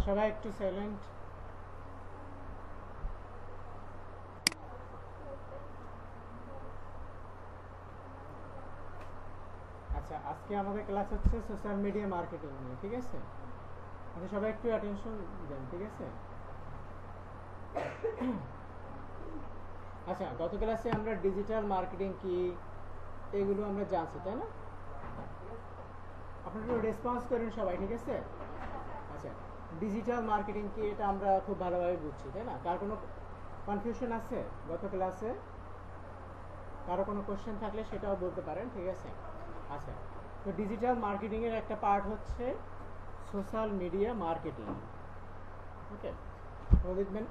সবাই একটু সাইলেন্ট। আচ্ছা, আজকে আমাদের ক্লাস হচ্ছে সোশ্যাল মিডিয়া মার্কেটিং নিয়ে, ঠিক আছে? আচ্ছা, সবাই একটু অ্যাটেনশন দেন, ঠিক আছে? আচ্ছা, গত ক্লাসে আমরা ডিজিটাল মার্কেটিং কি এগুলো আমরা জানছি, তাই না? আপনারা একটু রেসপন্স করেন সবাই, ঠিক আছে? আচ্ছা, ডিজিটাল মার্কেটিং কি এটা আমরা খুব ভালোভাবে বুঝছি, তাই না? কার কোনো কনফিউশন আছে গত ক্লাসে? কারো কোনো কোশ্চেন থাকলে সেটাও বলতে পারেন, ঠিক আছে? আচ্ছা, তো ডিজিটাল মার্কেটিংয়ের একটা পার্ট হচ্ছে সোশ্যাল মিডিয়া মার্কেটিং। ওকে, তো দেখবেন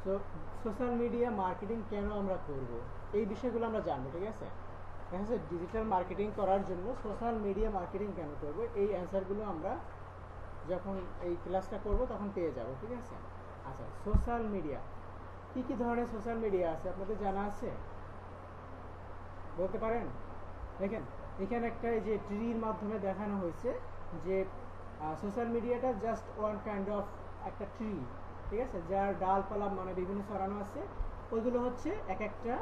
তো সোশ্যাল মিডিয়া মার্কেটিং কেন আমরা করব এই বিষয়গুলো আমরা জানবো, ঠিক আছে? দেখা যাচ্ছে ডিজিটাল মার্কেটিং করার জন্য সোশ্যাল মিডিয়া মার্কেটিং কেন করব এই অ্যান্সারগুলো আমরা যখন এই ক্লাসটা করব তখন পেয়ে যাব, ঠিক আছে? আচ্ছা, সোশ্যাল মিডিয়া কি কি ধরনের সোশ্যাল মিডিয়া আছে আপনাদের জানা আছে? বলতে পারেন? দেখেন এখানে একটা এই যে ট্রির মাধ্যমে দেখানো হয়েছে যে সোশ্যাল মিডিয়াটা জাস্ট ওয়ান কাইন্ড অফ একটা ট্রি, ঠিক আছে, যার ডালপালা মানে বিভিন্ন ছড়ানো আছে। ওইগুলো হচ্ছে এক একটা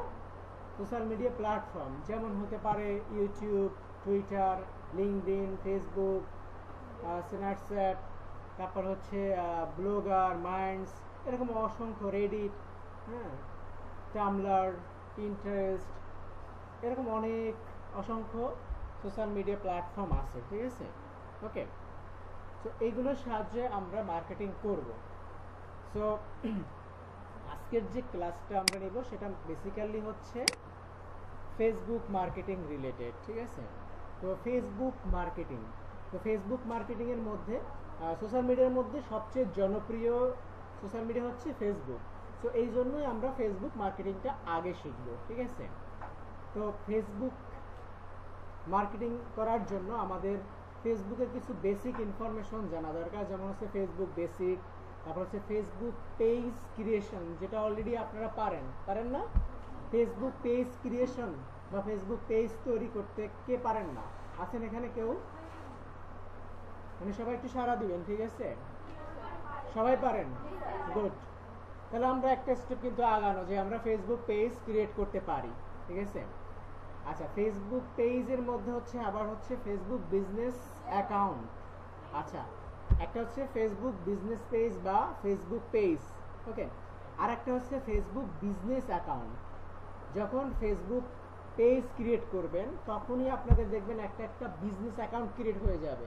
সোশ্যাল মিডিয়া প্ল্যাটফর্ম, যেমন হতে পারে YouTube, Twitter, LinkedIn, Facebook, Snapchat, তারপর হচ্ছে ব্লগার, মাইন্ডস, এরকম অসংখ্য, রেডিট, হ্যাঁ, টামলার, পিন্টারেস্ট, এরকম অনেক অসংখ্য সোশ্যাল মিডিয়া প্ল্যাটফর্ম আছে, ঠিক আছে? ওকে, সো এইগুলোর সাহায্যে আমরা মার্কেটিং করব। সো আজকের যে ক্লাসটা আমরা নেব সেটা বেসিক্যালি হচ্ছে ফেসবুক মার্কেটিং রিলেটেড, ঠিক আছে? তো ফেসবুক মার্কেটিংয়ের মধ্যে সোশ্যাল মিডিয়ার মধ্যে সবচেয়ে জনপ্রিয় সোশ্যাল মিডিয়া হচ্ছে ফেসবুক। সো এই জন্যই আমরা ফেসবুক মার্কেটিংটা আগে শিখব, ঠিক আছে? তো ফেসবুক মার্কেটিং করার জন্য আমাদের ফেসবুকের কিছু বেসিক ইনফরমেশন জানা দরকার, যেমন হচ্ছে ফেসবুক বেসিক, তারপর হচ্ছে ফেসবুক পেজ ক্রিয়েশন, যেটা অলরেডি আপনারা পারেন না? ফেসবুক পেজ ক্রিয়েশন বা ফেসবুক পেজ তৈরি করতে কে পারেন না? আছেন এখানে কেউ? মানে সবাই একটু সাড়া দিবেন, ঠিক আছে? সবাই পারেন? গুড। তাহলে আমরা একটা স্টেপ কিন্তু আগানো যে আমরা ফেসবুক পেজ ক্রিয়েট করতে পারি, ঠিক আছে? আচ্ছা, ফেসবুক পেজের মধ্যে হচ্ছে আবার হচ্ছে ফেসবুক বিজনেস অ্যাকাউন্ট। আচ্ছা, একটা হচ্ছে ফেসবুক বিজনেস পেজ বা ফেসবুক পেজ, ওকে, আর একটা হচ্ছে ফেসবুক বিজনেস অ্যাকাউন্ট। যখন ফেসবুক পেজ ক্রিয়েট করবেন তখনই আপনাদের দেখবেন একটা একটা বিজনেস অ্যাকাউন্ট ক্রিয়েট হয়ে যাবে,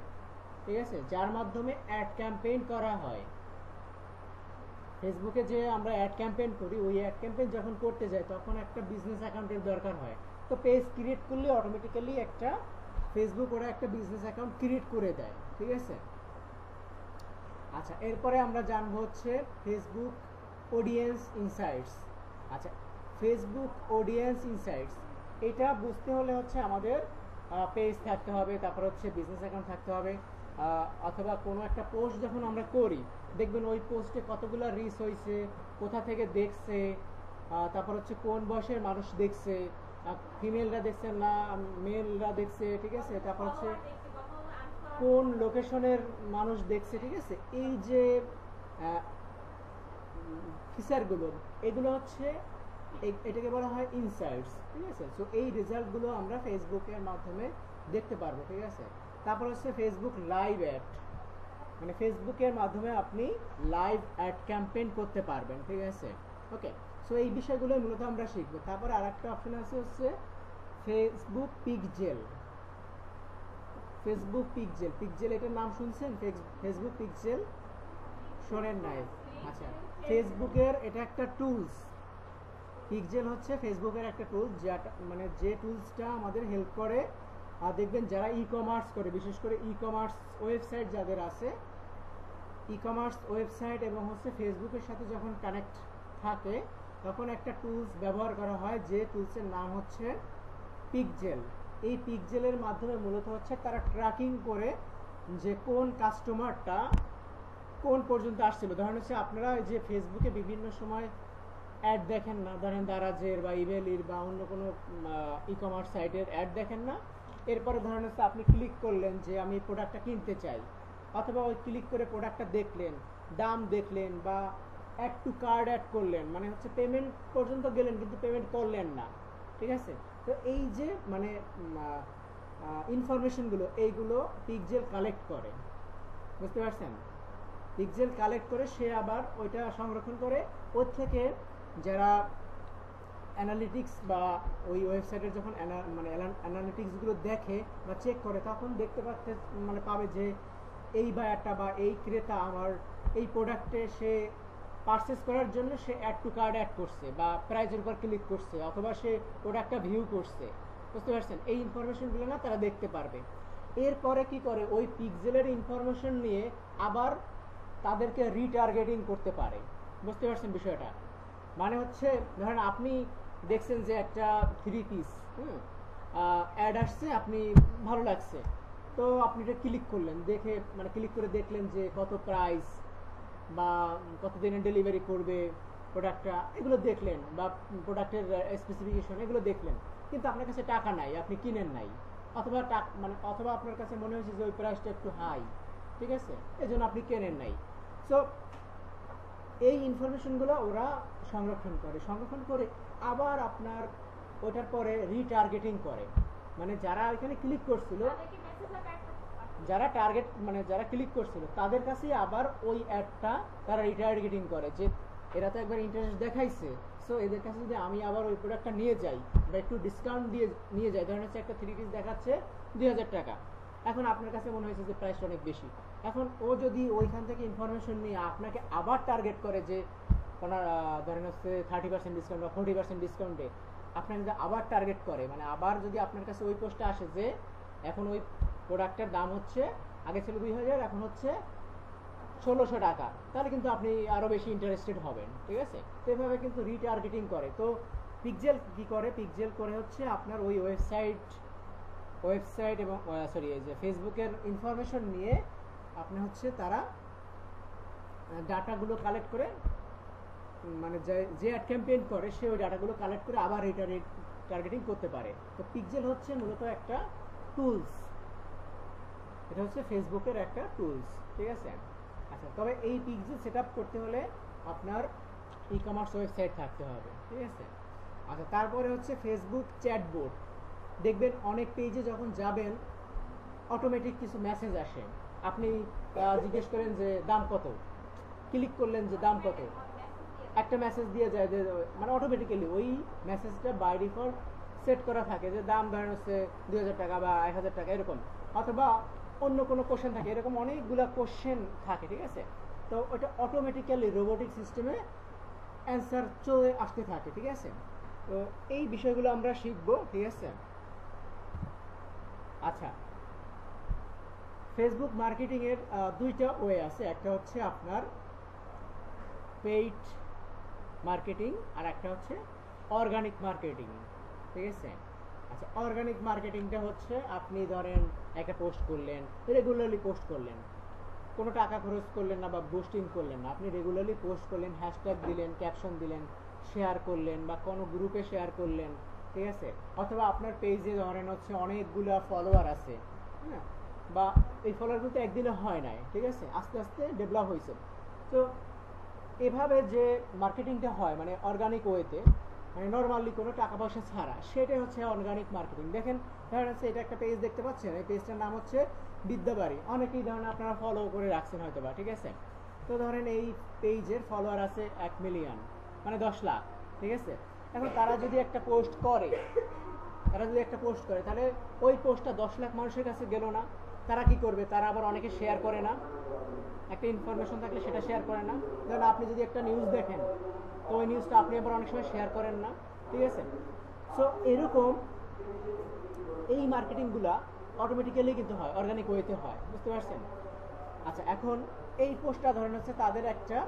ঠিক আছে, যার মাধ্যমে অ্যাড ক্যাম্পেইন করা হয়। ফেসবুকে যে আমরা অ্যাড ক্যাম্পেইন করি, ওই অ্যাড ক্যাম্পেইন যখন করতে যাই তখন একটা বিজনেস অ্যাকাউন্টের দরকার হয়। তো পেজ ক্রিয়েট করলে অটোমেটিক্যালি একটা ফেসবুক ওরা একটা বিজনেস অ্যাকাউন্ট ক্রিয়েট করে দেয়, ঠিক আছে? আচ্ছা, এরপরে আমরা জানবো হচ্ছে ফেসবুক অডিয়েন্স ইনসাইটস। আচ্ছা, ফেসবুক অডিয়েন্স ইনসাইটস এটা বুঝতে হলে হচ্ছে আমাদের পেজ থাকতে হবে, তারপর হচ্ছে বিজনেস অ্যাকাউন্ট থাকতে হবে, অথবা কোনো একটা পোস্ট যখন আমরা করি দেখবেন ওই পোস্টে কতগুলো রিচ হয়েছে, কোথা থেকে দেখছে, তারপর হচ্ছে কোন বয়সের মানুষ দেখছে, ফিমেলরা দেখছে না মেলরা দেখছে, ঠিক আছে, তারপর হচ্ছে কোন লোকেশনের মানুষ দেখছে, ঠিক আছে? এই যে ফিচারগুলো, এগুলো হচ্ছে এটাকে বলা হয় ইনসাইটস, ঠিক আছে? সো এই রেজাল্টগুলো আমরা ফেসবুকের মাধ্যমে দেখতে পারবো, ঠিক আছে? তারপর হচ্ছে ফেসবুক লাইভ অ্যাড, মানে ফেসবুকের মাধ্যমে আপনি লাইভ অ্যাড ক্যাম্পেইন করতে পারবেন, ঠিক আছে? ওকে, সো এই বিষয়গুলো মূলত আমরা শিখবো। তারপর আর একটা অপশন আছে হচ্ছে ফেসবুক পিক্সেল। ফেসবুক পিক্সেল এটার নাম শুনছেন? ফেসবুক পিক্সেল শোনেন নাই? আচ্ছা, ফেসবুকের এটা একটা টুলস। পিক্সেল হচ্ছে ফেসবুকের একটা টুলস, যেটা মানে যে টুলসটা আমাদের হেল্প করে, আর দেখবেন যারা ই কমার্স করে, বিশেষ করে ই কমার্স ওয়েবসাইট যাদের আছে, ই কমার্স ওয়েবসাইট এবং হচ্ছে ফেসবুকের সাথে যখন কানেক্ট থাকে তখন একটা টুলস ব্যবহার করা হয়, যে টুলসের নাম হচ্ছে পিক্সেল। এই পিক্সেলের মাধ্যমে মূলত হচ্ছে তারা ট্র্যাকিং করে যে কোন কাস্টমারটা কোন পর্যন্ত আসছিল। ধরেন হচ্ছে আপনারা যে ফেসবুকে বিভিন্ন সময় অ্যাড দেখেন না, ধরেন দারাজের বা ইবেলির বা অন্য কোনো ই কমার্স সাইটের অ্যাড দেখেন না, এরপরে ধরেন হচ্ছে আপনি ক্লিক করলেন যে আমি প্রোডাক্টটা কিনতে চাই, অথবা ওই ক্লিক করে প্রোডাক্টটা দেখলেন, দাম দেখলেন, বা অ্যাড টু কার্ড অ্যাড করলেন, মানে হচ্ছে পেমেন্ট পর্যন্ত গেলেন কিন্তু পেমেন্ট করলেন না, ঠিক আছে। তো এই যে মানে ইনফরমেশনগুলো এইগুলো পিক্সেল কালেক্ট করে, বুঝতে পারছেন? পিক্সেল কালেক্ট করে সে আবার ওইটা সংরক্ষণ করে, ওর থেকে যারা অ্যানালিটিক্স বা ওই ওয়েবসাইটের যখন মানে অ্যানালিটিক্সগুলো দেখে বা চেক করে, তখন দেখতে পাচ্ছে মানে পাবে যে এই বায়ারটা বা এই ক্রেতা আমার এই প্রোডাক্টে সে পারচেস করার জন্য সে অ্যাড টু কার্ড অ্যাড করছে বা প্রাইজের উপর ক্লিক করছে অথবা সে প্রোডাক্টটা ভিউ করছে, বুঝতে পারছেন? এই ইনফরমেশনগুলো না তারা দেখতে পারবে। এরপরে কি করে, ওই পিক্সেলের ইনফরমেশন নিয়ে আবার তাদেরকে রিটার্গেটিং করতে পারে, বুঝতে পারছেন বিষয়টা? মানে হচ্ছে ধরেন আপনি দেখছেন যে একটা 3 পিস অ্যাড আসছে, আপনি ভালো লাগছে, তো আপনি এটা ক্লিক করলেন, দেখে মানে ক্লিক করে দেখলেন যে কত প্রাইস বা কত দিনে ডেলিভারি করবে প্রোডাক্টটা, এগুলো দেখলেন, বা প্রোডাক্টের স্পেসিফিকেশন এগুলো দেখলেন, কিন্তু আপনার কাছে টাকা নাই, আপনি কিনেন নাই, অথবা মানে অথবা আপনার কাছে মনে হয়েছে যে ওই প্রাইসটা একটু হাই, ঠিক আছে, এই জন্য আপনি কেনেন নাই। সো এই ইনফরমেশনগুলো ওরা সংরক্ষণ করে আবার আপনার ওটার পরে রিটার্গেটিং করে, মানে যারা এখানে ক্লিক করছিল, যারা টার্গেট মানে যারা ক্লিক করছিল তাদের কাছে আবার ওই অ্যাডটা তারা রিটার্গেটিং করে, যে এরা তো একবার ইন্টারেস্ট দেখাইছে, সো এদের কাছে যদি আমি আবার ওই প্রোডাক্টটা নিয়ে যাই বা একটু ডিসকাউন্ট দিয়ে নিয়ে যাই, ধরেন হচ্ছে একটা 3 পিস দেখাচ্ছে 2000 টাকা, এখন আপনার কাছে মনে হয়েছে যে প্রাইসটা অনেক বেশি, এখন ও যদি ওইখান থেকে ইনফরমেশন নিয়ে আপনাকে আবার টার্গেট করে যে ওনার ধরেন হচ্ছে 30% ডিসকাউন্ট বা 40% ডিসকাউন্টে আপনাকে যদি আবার টার্গেট করে, মানে আবার যদি আপনার কাছে ওই পোস্টটা আসে যে এখন ওই প্রোডাক্টের দাম হচ্ছে আগে ছিল 2000, এখন হচ্ছে 1600 টাকা, তাহলে কিন্তু আপনি আরও বেশি ইন্টারেস্টেড হবেন, ঠিক আছে। তো এভাবে কিন্তু রিটার্গেটিং করে। তো পিক্সেল কি করে, পিক্সেল করে হচ্ছে আপনার ওই ওয়েবসাইট এবং সরি এই যে ফেসবুকের ইনফরমেশন নিয়ে আপনি হচ্ছে তারা ডাটাগুলো কালেক্ট করে, মানে যে অ্যাড ক্যাম্পেইন করে সে ওই ডাটাগুলো কালেক্ট করে আবার টার্গেটিং করতে পারে। তো পিক্সেল হচ্ছে মূলত একটা টুলস, এটা হচ্ছে ফেসবুকের একটা টুলস, ঠিক আছে। আচ্ছা, তবে এই পিক্সেল সেট আপ করতে হলে আপনার ই কমার্স ওয়েবসাইট থাকতে হবে, ঠিক আছে। আচ্ছা, তারপরে হচ্ছে ফেসবুক চ্যাটবোট। দেখবেন অনেক পেজে যখন যাবেন অটোমেটিক কিছু মেসেজ আসে, আপনি জিজ্ঞেস করেন যে দাম কত, ক্লিক করলেন যে দাম কত, একটা মেসেজ দিয়ে যায় যে মানে অটোমেটিক্যালি ওই মেসেজটা বাই ডিফল্ট সেট করা থাকে যে দাম ধরেন হচ্ছে 2000 টাকা বা 1000 টাকা এরকম, অথবা অন্য কোনো কোশ্চেন থাকে, এরকম অনেকগুলো কোশ্চেন থাকে, ঠিক আছে। তো ওটা অটোমেটিক্যালি রোবোটিক সিস্টেমে অ্যান্সার চলে আসতে থাকে, ঠিক আছে। তো এই বিষয়গুলো আমরা শিখবো, ঠিক আছে। আচ্ছা, ফেসবুক মার্কেটিং এর দুইটা ওয়ে আছে, একটা হচ্ছে আপনার পেইড মার্কেটিং আর একটা হচ্ছে অর্গানিক মার্কেটিং, ঠিক আছে। আচ্ছা, অর্গানিক মার্কেটিংটা হচ্ছে আপনি ধরেন একটা পোস্ট করলেন, রেগুলারলি পোস্ট করলেন, কোনো টাকা খরচ করলেন না বা বুস্টিং করলেন না, আপনি রেগুলারলি পোস্ট করলেন, হ্যাশট্যাগ দিলেন, ক্যাপশন দিলেন, শেয়ার করলেন বা কোনো গ্রুপে শেয়ার করলেন, ঠিক আছে। অথবা আপনার পেজে ধরেন হচ্ছে অনেকগুলো ফলোয়ার আছে, হ্যাঁ, বা এই ফলোয়ারগুলো তো একদিনে হয় নাই, ঠিক আছে, আস্তে আস্তে ডেভেলপ হয়েছে। তো এভাবে যে মার্কেটিংটা হয় মানে অর্গানিক ওয়েতে, মানে নর্মালি কোনো টাকা পয়সা ছাড়া, সেটাই হচ্ছে অর্গানিক মার্কেটিং। দেখেন ধরেন হচ্ছে এটা একটা পেজ দেখতে পাচ্ছেন, এই পেজটার নাম হচ্ছে বিদ্যাবাড়ি, অনেকেই ধরেন আপনারা ফলো করে রাখছেন হয়তো বা, ঠিক আছে। তো ধরেন এই পেজের ফলোয়ার আছে 1 মিলিয়ন, মানে 10 লাখ, ঠিক আছে। এখন তারা যদি একটা পোস্ট করে তাহলে ওই পোস্টটা 10 লাখ মানুষের কাছে গেল না, তারা কি করবে, তারা আবার অনেকে শেয়ার করে না, একটা ইনফরমেশন থাকলে সেটা শেয়ার করে না। ধরেন আপনি যদি একটা নিউজ দেখেন, তো ওই নিউজটা আপনি আবার অনেক সময় শেয়ার করেন না, ঠিক আছে। সো এরকম এই মার্কেটিংগুলা অটোমেটিক্যালি কিন্তু হয়, অর্গানিক ওয়েতে হয়, বুঝতে পারছেন। আচ্ছা, এখন এই পোস্টটা ধরেন হচ্ছে তাদের একটা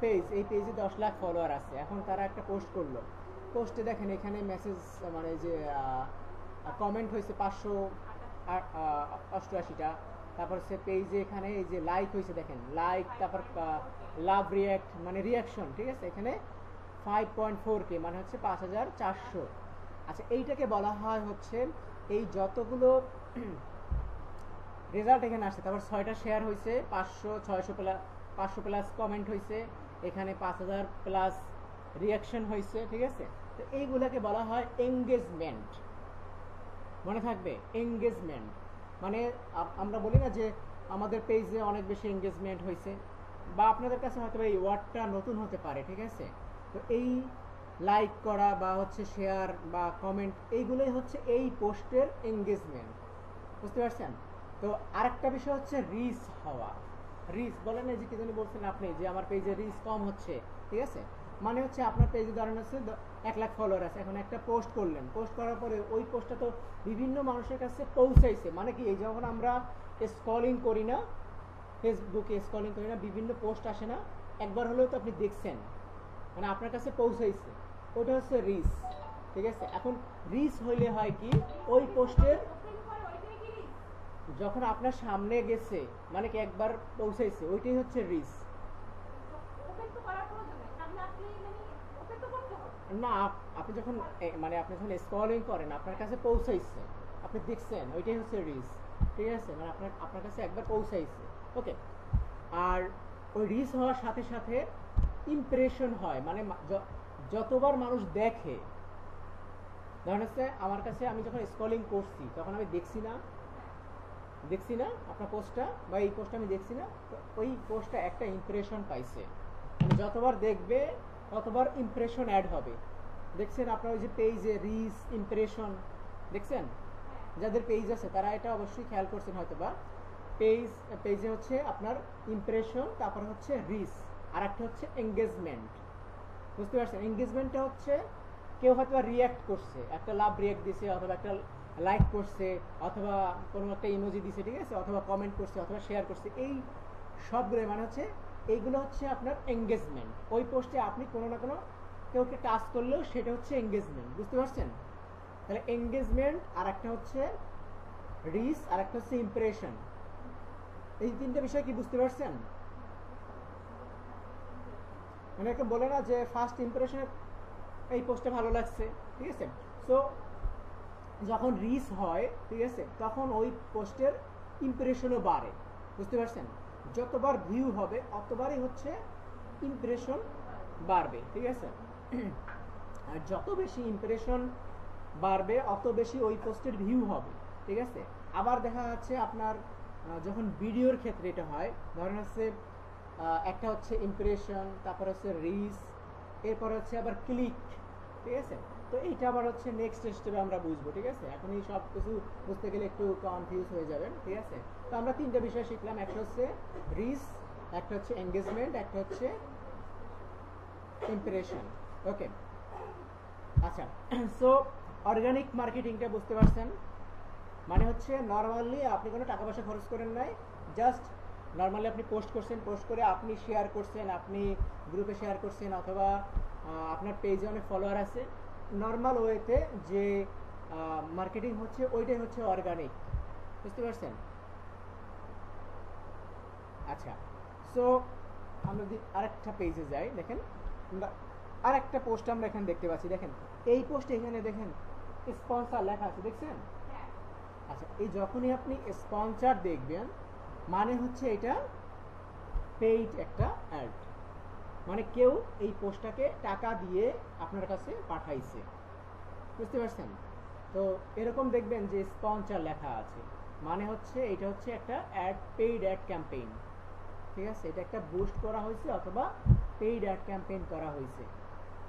পেজ, এই পেজে 10 লাখ ফলোয়ার আছে, এখন তারা একটা পোস্ট করলো, পোস্টে দেখেন এখানে মেসেজ মানে যে কমেন্ট হয়েছে 588টা, তারপর সে পেজে এখানে এই যে লাইক হয়েছে দেখেন, লাইক, তারপর লাভ রিয়াক্ট মানে রিয়াকশন, ঠিক আছে, এখানে 5.4K মানে হচ্ছে 5400। আচ্ছা, এইটাকে বলা হয় হচ্ছে এই যতগুলো রেজাল্ট এখানে আসছে, তারপর 6টা শেয়ার হয়েছে, 500 প্লাস কমেন্ট হয়েছে, এখানে 5000 প্লাস রিয়াকশন হয়েছে, ঠিক আছে। তো এইগুলাকে বলা হয় এঙ্গেজমেন্ট, মনে থাকবে এঙ্গেজমেন্ট। মানে আমরা বলি না যে আমাদের পেজে অনেক বেশি এঙ্গেজমেন্ট হয়েছে, বা আপনাদের কাছে হয়তো এই ওয়ার্ডটা নতুন হতে পারে, ঠিক আছে। তো এই লাইক করা বা হচ্ছে শেয়ার বা কমেন্ট, এইগুলোই হচ্ছে এই পোস্টের এঙ্গেজমেন্ট, বুঝতে পারছেন। তো আরেকটা বিষয় হচ্ছে রিচ হওয়া। রিচ বলেন, এই যে কি জানি বলছেন আপনি যে আমার পেজে রিচ কম হচ্ছে, ঠিক আছে। মানে হচ্ছে আপনার পেজে ধরেন হচ্ছে 1 লাখ ফলোয়ার আছে, এখন একটা পোস্ট করলেন, পোস্ট করার পরে ওই পোস্টটা তো বিভিন্ন মানুষের কাছে পৌঁছাইছে, মানে কি এই যখন আমরা স্ক্রলিং করি না, ফেসবুকে স্ক্রলিং করি না, বিভিন্ন পোস্ট আসে না, একবার হলেও তো আপনি দেখছেন, মানে আপনার কাছে পৌঁছাইছে, ওটা হচ্ছে রিচ, ঠিক আছে। এখন রিচ হইলে হয় কি, ওই পোস্টের যখন আপনার সামনে গেছে, মানে কি একবার পৌঁছাইছে, ওইটাই হচ্ছে রিচ। না, আপনি যখন মানে আপনি যখন স্ক্রলিং করেন, আপনার কাছে পৌঁছাইছে, আপনি দেখছেন, ওইটাই হচ্ছে রিচ, ঠিক আছে। মানে আপনার কাছে একবার পৌঁছাইছে, ওকে। আর ওই রিচ হওয়ার সাথে সাথে ইমপ্রেশন হয়, মানে যতবার মানুষ দেখে, ধরেন হচ্ছে আমার কাছে, আমি যখন স্ক্রলিং করছি তখন আমি দেখছি না আপনার পোস্টটা, বা এই পোস্টটা আমি দেখছি না, ওই পোস্টটা একটা ইমপ্রেশন পাইছে, মানে যতবার দেখবে ততবার ইমপ্রেশন অ্যাড হবে। দেখছেন আপনার ওই যে পেজে রিচ ইমপ্রেশন দেখছেন, যাদের পেজ আছে তারা এটা অবশ্যই খেয়াল করছেন হয়তো, বা পেজে হচ্ছে আপনার ইমপ্রেশন, তারপর হচ্ছে রিচ, আর একটা হচ্ছে এঙ্গেজমেন্ট, বুঝতে পারছেন। এঙ্গেজমেন্টটা হচ্ছে কেউ হয়তো রিয়্যাক্ট করছে, একটা লাভ রিয়্যাক্ট দিছে, অথবা একটা লাইক করছে, অথবা কোনো একটা ইমোজি দিছে, ঠিক আছে, অথবা কমেন্ট করছে, অথবা শেয়ার করছে, এই সবগুলো মানে হচ্ছে এইগুলো হচ্ছে আপনার এঙ্গেজমেন্ট। ওই পোস্টে আপনি কোনো না কোনো কেউকে টাচ করলেও সেটা হচ্ছে এঙ্গেজমেন্ট, বুঝতে পারছেন। তাহলে এঙ্গেজমেন্ট, আর একটা হচ্ছে রিচ, আর একটা হচ্ছে ইমপ্রেশন, এই তিনটা বিষয় কি বুঝতে পারছেন। মানে একে বলে না যে ফার্স্ট ইমপ্রেশনে এই পোস্টটা ভালো লাগছে, ঠিক আছে। সো যখন রিচ হয়, ঠিক আছে, তখন ওই পোস্টের ইমপ্রেশনও বাড়ে, বুঝতে পারছেন। যতবার ভিউ হবে অতবারই হচ্ছে ইমপ্রেশন বাড়বে, ঠিক আছে। আর যত বেশি ইমপ্রেশন বাড়বে অত বেশি ওই পোস্টের ভিউ হবে, ঠিক আছে। আবার দেখা যাচ্ছে আপনার যখন ভিডিওর ক্ষেত্রে এটা হয়, ধরেন হচ্ছে একটা হচ্ছে ইমপ্রেশন, তারপর হচ্ছে রিচ, এরপর হচ্ছে আবার ক্লিক, ঠিক আছে। তো এইটা আবার হচ্ছে নেক্সট স্টেপে আমরা বুঝবো, ঠিক আছে। এখন এই সব কিছু বুঝতে গেলে একটু কনফিউজ হয়ে যাবেন, ঠিক আছে। তো আমরা তিনটা বিষয় শিখলাম, একটা হচ্ছে রিচ, একটা হচ্ছে এঙ্গেজমেন্ট, একটা হচ্ছে ইমপ্রেশন, ওকে। আচ্ছা, সো অর্গানিক মার্কেটিংটা বুঝতে পারছেন, মানে হচ্ছে নর্মালি আপনি কোনো টাকা পয়সা খরচ করেন নাই, জাস্ট নর্মালি আপনি পোস্ট করছেন, পোস্ট করে আপনি শেয়ার করছেন, আপনি গ্রুপে শেয়ার করছেন, অথবা আপনার পেজে অনেক ফলোয়ার আছে, নর্মাল ওয়েতে যে মার্কেটিং হচ্ছে ওইটাই হচ্ছে অর্গানিক, বুঝতে পারছেন। আচ্ছা, সো আমরা যদি আরেকটা পেজে যাই, দেখেন আরেকটা পোস্ট আমরা এখানে দেখতে পাচ্ছি, দেখেন এই পোস্ট এখানে দেখেন স্পন্সর লেখা আছে, দেখছেন। আচ্ছা, এই যখনই আপনি স্পন্সর দেখবেন, মানে হচ্ছে এটা পেইড একটা অ্যাড, মানে কেউ এই পোস্টটাকে টাকা দিয়ে আপনার কাছে পাঠাইছে, বুঝতে পারছেন। তো এরকম দেখবেন যে স্পন্সর লেখা আছে, মানে হচ্ছে এটা হচ্ছে একটা অ্যাড, পেইড অ্যাড ক্যাম্পেইন, ঠিক আছে। এটা একটা বুস্ট করা হয়েছে অথবা পেইড অ্যাড ক্যাম্পেইন করা হয়েছে।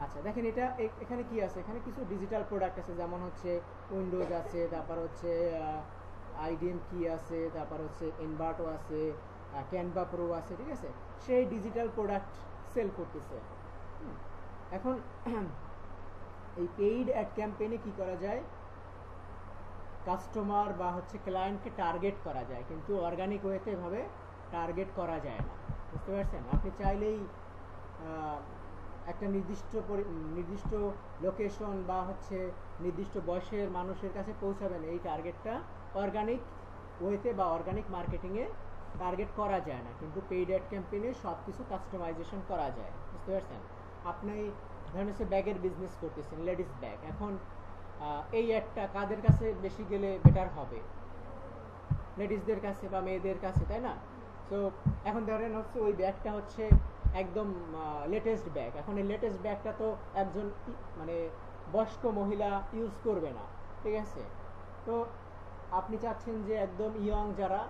আচ্ছা, দেখেন এটা এখানে কি আছে, এখানে কিছু ডিজিটাল প্রোডাক্ট আছে, যেমন হচ্ছে উইন্ডোজ আছে, তারপর হচ্ছে আইডিএম কি আছে, তারপর হচ্ছে এনভার্টো আছে, ক্যানভা প্রো আছে, ঠিক আছে। সেই ডিজিটাল প্রোডাক্ট সেল করতেছে। এখন এই পেইড অ্যাড ক্যাম্পেইনে কি করা যায়, কাস্টমার বা হচ্ছে ক্লায়েন্টকে টার্গেট করা যায়, কিন্তু অর্গানিক ওয়েতে এভাবে টার্গেট করা যায় না, বুঝতে পারছেন। আপনি চাইলেই একটা নির্দিষ্ট লোকেশন বা হচ্ছে নির্দিষ্ট বয়সের মানুষের কাছে পৌঁছাবেন, এই টার্গেটটা অর্গানিক ওয়েতে বা অর্গানিক মার্কেটিংয়ে টার্গেট করা যায় না, কিন্তু পেইড অ্যাড ক্যাম্পেইনে সব কিছু কাস্টমাইজেশন করা যায়, বুঝতে পারছেন। আপনি ধরেন হচ্ছে ব্যাগের বিজনেস করতেছেন, লেডিস ব্যাগ, এখন এই অ্যাডটা কাদের কাছে বেশি গেলে বেটার হবে, লেডিসদের কাছে বা মেয়েদের কাছে, তাই না? তো এখন ধরেন হচ্ছে ওই ব্যাগটা হচ্ছে একদম লেটেস্ট ব্যাগ। এখন এই লেটেস্ট ব্যাগটা তো একজন মানে বয়স্ক মহিলা ইউজ করবে না, ঠিক আছে? তো আপনি চাচ্ছেন যে একদম ইয়ং যারা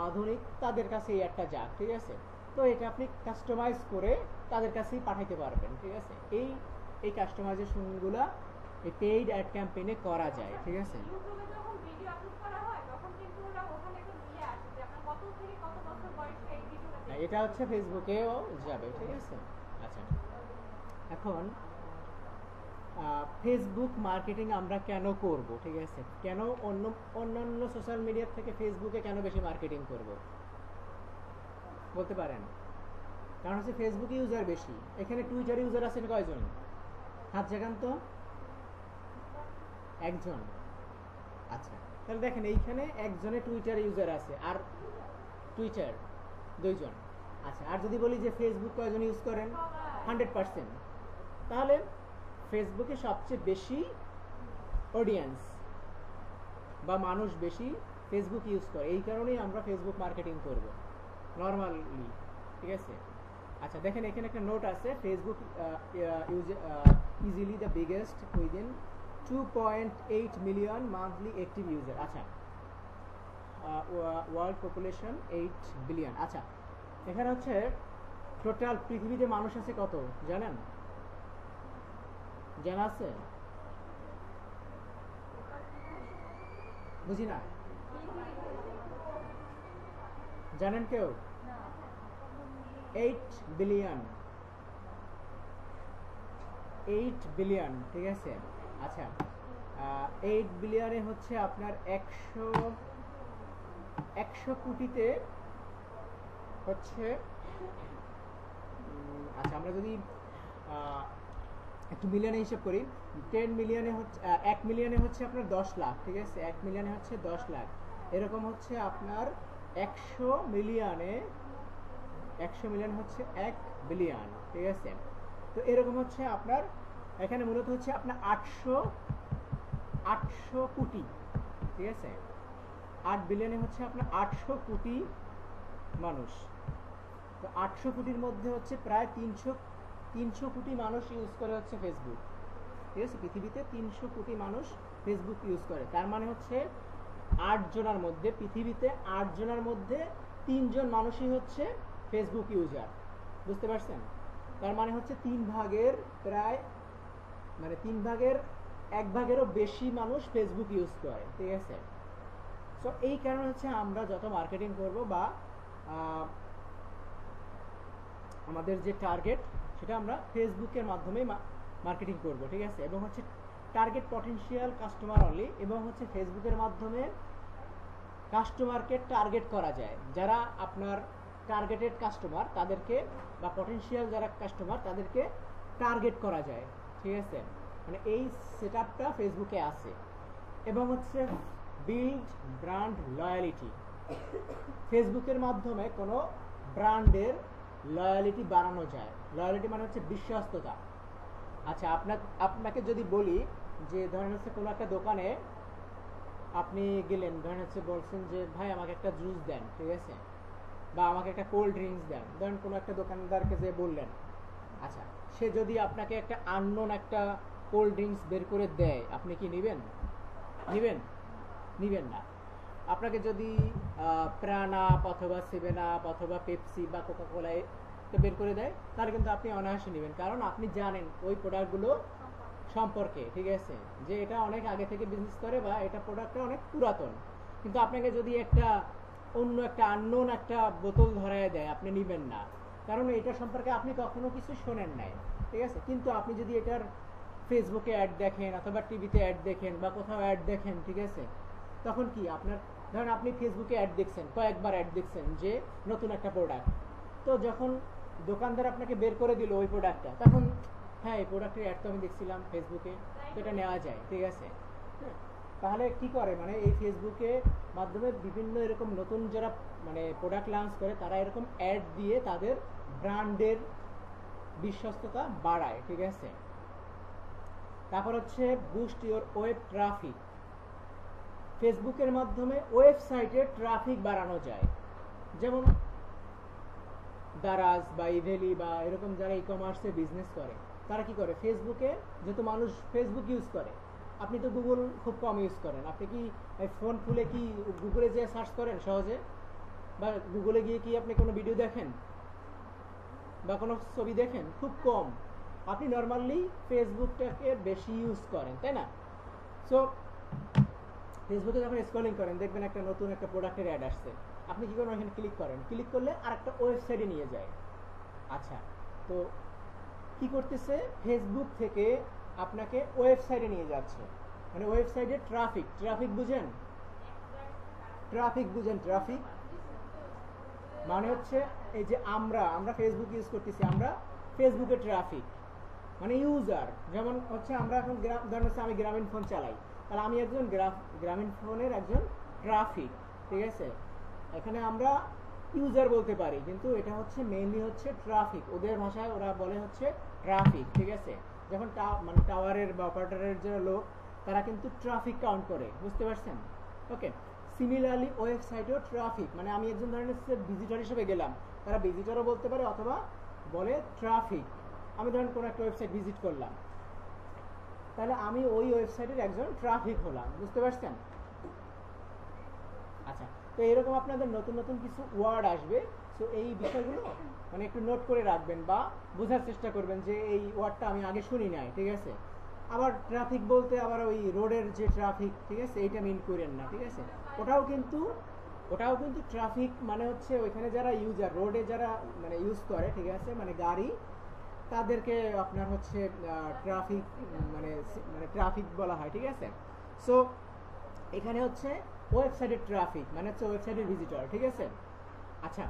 আধুনিক তাদের কাছে এই একটা যাক, ঠিক আছে? তো এটা আপনি কাস্টমাইজ করে তাদের কাছেই পাঠাইতে পারবেন, ঠিক আছে? এই কাস্টমাইজেশনগুলো এই পেইড অ্যাড ক্যাম্পেইনে করা যায়, ঠিক আছে? ইউটিউবে যখন ভিডিও আপলোড করা হয় তখন কিন্তু ওরা ওখানে একটা দিয়ে আসে যে আপনার কত থেকে কত বছর বয়সে এই ভিডিওটা দেখবেন। এটা হচ্ছে ফেসবুকেও যাবে, ঠিক আছে? আচ্ছা, এখন ফেসবুক মার্কেটিং আমরা কেন করব, ঠিক আছে? কেন অন্যান্য সোশ্যাল মিডিয়ার থেকে ফেসবুকে কেন বেশি মার্কেটিং করব বলতে পারেন? কারণ হচ্ছে ফেসবুক ইউজার বেশি। এখানে টুইটার ইউজার আছেন কয়জন? হাত জাগান তো। একজন। আচ্ছা, তাহলে দেখেন এইখানে একজনে টুইটার ইউজার আছে, আর টুইটার দুইজন। আচ্ছা, আর যদি বলি যে ফেসবুক কয়জন ইউজ করেন? 100%। তাহলে ফেসবুকে সবচেয়ে বেশি অডিয়েন্স বা মানুষ বেশি ফেসবুক ইউজ করে, এই কারণেই আমরা ফেসবুক মার্কেটিং করব নর্মালি, ঠিক আছে? আচ্ছা, দেখেন এখানে একটা নোট আছে, Facebook easily the biggest within 2.8 million monthly active user. আচ্ছা, ওয়ার্ল্ড পপুলেশন 8 বিলিয়ন। আচ্ছা, এখানে হচ্ছে টোটাল পৃথিবীতে মানুষ আছে কত জানেন? জানা আছে? বুঝি না, জানেন কেউ? 8 বিলিয়ন। 8 বিলিয়ন, ঠিক আছে? আচ্ছা, 8 বিলিয়নে হচ্ছে আপনার 100 কোটিতে হচ্ছে আচ্ছা, আমরা যদি একটু মিলিয়নে হিসাব করি, 10 মিলিয়নে হচ্ছে 1 মিলিয়নে হচ্ছে আপনার 10 লাখ, ঠিক আছে? 1 মিলিয়নে হচ্ছে 10 লাখ, এরকম হচ্ছে আপনার 100 মিলিয়নে 100 মিলিয়ন হচ্ছে 1 বিলিয়ন, ঠিক আছে? তো এরকম হচ্ছে আপনার এখানে মূলত হচ্ছে আপনার 800 কোটি, ঠিক আছে? 8 বিলিয়নে হচ্ছে আপনার 800 কোটি মানুষ। তো 800 কোটির মধ্যে হচ্ছে প্রায় 300 কোটি মানুষ ইউজ করে হচ্ছে ফেসবুক, ঠিক আছে? পৃথিবীতে 300 কোটি মানুষ ফেসবুক ইউজ করে। তার মানে হচ্ছে 8 জনের মধ্যে, পৃথিবীতে 8 জনের মধ্যে 3 জন মানুষই হচ্ছে ফেসবুক ইউজার। বুঝতে পারছেন? তার মানে হচ্ছে 3 ভাগের প্রায় মানে 3 ভাগের 1 ভাগেরও বেশি মানুষ ফেসবুক ইউজ করে, ঠিক আছে? সো এই কারণে হচ্ছে আমরা যত মার্কেটিং করব বা আমাদের যে টার্গেট সেটা আমরা ফেসবুকের মাধ্যমে মার্কেটিং করব, ঠিক আছে? এবং হচ্ছে টার্গেট পটেনশিয়াল কাস্টমার অনলি, এবং হচ্ছে ফেসবুকের মাধ্যমে কাস্টমারকে টার্গেট করা যায়। যারা আপনার টার্গেটেড কাস্টমার তাদেরকে বা পটেনশিয়াল যারা কাস্টমার তাদেরকে টার্গেট করা যায়, ঠিক আছে? মানে এই সেটআপটা ফেসবুকে আছে। এবং হচ্ছে বিল্ড ব্র্যান্ড লয়ালিটি, ফেসবুকের মাধ্যমে কোনো ব্র্যান্ডের লয়ালিটি বাড়ানো যায়। লয়ালিটি মানে হচ্ছে বিশ্বস্ততা। আচ্ছা, আপনাকে যদি বলি যে ধরেন হচ্ছে কোনো একটা দোকানে আপনি গেলেন, ধরেন হচ্ছে বলছেন যে ভাই আমাকে একটা জুস দেন, ঠিক আছে? বা আমাকে একটা কোল্ড ড্রিঙ্কস দেন, ধরেন কোনো একটা দোকানদারকে যে বললেন। আচ্ছা, সে যদি আপনাকে একটা আননোন একটা কোল্ড ড্রিঙ্কস বের করে দেয়, আপনি কি নেবেন? নিবেন না। আপনাকে যদি প্রাণা অথবা 7 আপ অথবা পেপসি বা কোকা কোলা বের করে দেয়, তাহলে কিন্তু আপনি অনায়াসে নেবেন, কারণ আপনি জানেন ওই প্রোডাক্টগুলো সম্পর্কে, ঠিক আছে? যে এটা অনেক আগে থেকে বিজনেস করে বা এটা প্রোডাক্টটা অনেক পুরাতন। কিন্তু আপনাকে যদি একটা অন্য একটা আননোন একটা বোতল ধরায় দেয়, আপনি নেবেন না, কারণ এটা সম্পর্কে আপনি কখনো কিছু শোনেন নাই, ঠিক আছে? কিন্তু আপনি যদি এটার ফেসবুকে অ্যাড দেখেন অথবা টিভিতে অ্যাড দেখেন বা কোথাও অ্যাড দেখেন, ঠিক আছে? তখন কি আপনার ধরেন আপনি ফেসবুকে অ্যাড দেখছেন, কয়েকবার অ্যাড দেখছেন যে নতুন একটা প্রোডাক্ট, তো যখন দোকানদার আপনাকে বের করে দিল ওই প্রোডাক্টটা, তখন হ্যাঁ এই প্রোডাক্টের অ্যাড তো আমি দেখছিলাম ফেসবুকে, তো এটা নেওয়া যায়, ঠিক আছে? তাহলে কি করে, মানে এই ফেসবুকে মাধ্যমে বিভিন্ন এরকম নতুন যারা মানে প্রোডাক্ট লঞ্চ করে তারা এরকম অ্যাড দিয়ে তাদের ব্র্যান্ডের বিশ্বস্ততা বাড়ায়, ঠিক আছে? তারপর হচ্ছে বুস্ট ইওর ওয়েব ট্রাফিক, ফেসবুকের মাধ্যমে ওয়েবসাইটে ট্রাফিক বাড়ানো যায়। যেমন দারাজ বা ইভেলি বা এরকম যারা ই কমার্সে বিজনেস করে তারা কি করে, ফেসবুকে যেহেতু মানুষ ফেসবুক ইউজ করে, আপনি তো গুগল খুব কম ইউজ করেন, আপনি কি ফোন খুলে কি গুগলে যেয়ে সার্চ করেন সহজে, বা গুগলে গিয়ে কি আপনি কোনো ভিডিও দেখেন বা কোনো ছবি দেখেন? খুব কম। আপনি নর্মালি ফেসবুকটাকে বেশি ইউজ করেন, তাই না? সো ফেসবুকে যখন স্ক্রলিং করেন দেখবেন একটা নতুন একটা প্রোডাক্টের অ্যাড আসছে, আপনি কি করেন, ওখানে ক্লিক করেন, ক্লিক করলে আর একটা ওয়েবসাইটে নিয়ে যায়। আচ্ছা, তো কি করতেছে, ফেসবুক থেকে আপনাকে ওয়েবসাইটে নিয়ে যাচ্ছে, মানে ওয়েবসাইটে ট্রাফিক, ট্রাফিক বুঝেন? ট্রাফিক বুঝেন? ট্রাফিক মানে হচ্ছে এই যে আমরা ফেসবুক ইউজ করতেছি, আমরা ফেসবুকে ট্রাফিক মানে ইউজার। যেমন হচ্ছে আমরা এখন ধরেন হচ্ছে আমি গ্রামীণ ফোন চালাই, তাহলে আমি একজন গ্রামীণ ফোনের একজন ট্রাফিক, ঠিক আছে? এখানে আমরা ইউজার বলতে পারি, কিন্তু এটা হচ্ছে মেইনলি হচ্ছে ট্রাফিক, ওদের ভাষায় ওরা বলে হচ্ছে ট্রাফিক, ঠিক আছে? যখন মানে টাওয়ারের বা অপারেটরের যে লোক তারা কিন্তু ট্রাফিক কাউন্ট করে, বুঝতে পারছেন? ওকে, সিমিলারলি ওয়েবসাইটেও ট্রাফিক, মানে আমি একজন ধরনের ভিজিটর হিসেবে গেলাম, তারা ভিজিটরও বলতে পারে অথবা বলে ট্রাফিক। আমি ধরেন কোনো একটা ওয়েবসাইট ভিজিট করলাম, তাহলে আমি ওই ওয়েবসাইটের একজন ট্রাফিক হলাম, বুঝতে পারছেন? আচ্ছা, তো এরকম আপনাদের নতুন নতুন কিছু ওয়ার্ড আসবে, সো এই বিষয়গুলো মানে একটু নোট করে রাখবেন বা বোঝার চেষ্টা করবেন যে এই ওয়ার্ডটা আমি আগে শুনি নাই, ঠিক আছে? আবার ট্রাফিক বলতে আবার ওই রোডের যে ট্রাফিক, ঠিক আছে, এইটা মিন করেন না, ঠিক আছে? ওটাও কিন্তু ট্রাফিক মানে হচ্ছে ওইখানে যারা ইউজার, রোডে যারা মানে ইউজ করে, ঠিক আছে, মানে গাড়ি, তাদেরকে আপনার হচ্ছে ট্রাফিক মানে মানে ট্রাফিক বলা হয়, ঠিক আছে? সো এখানে হচ্ছে ওয়েবসাইটের ট্রাফিক মানে হচ্ছে ওয়েবসাইটের ভিজিটর, ঠিক আছে? আচ্ছা,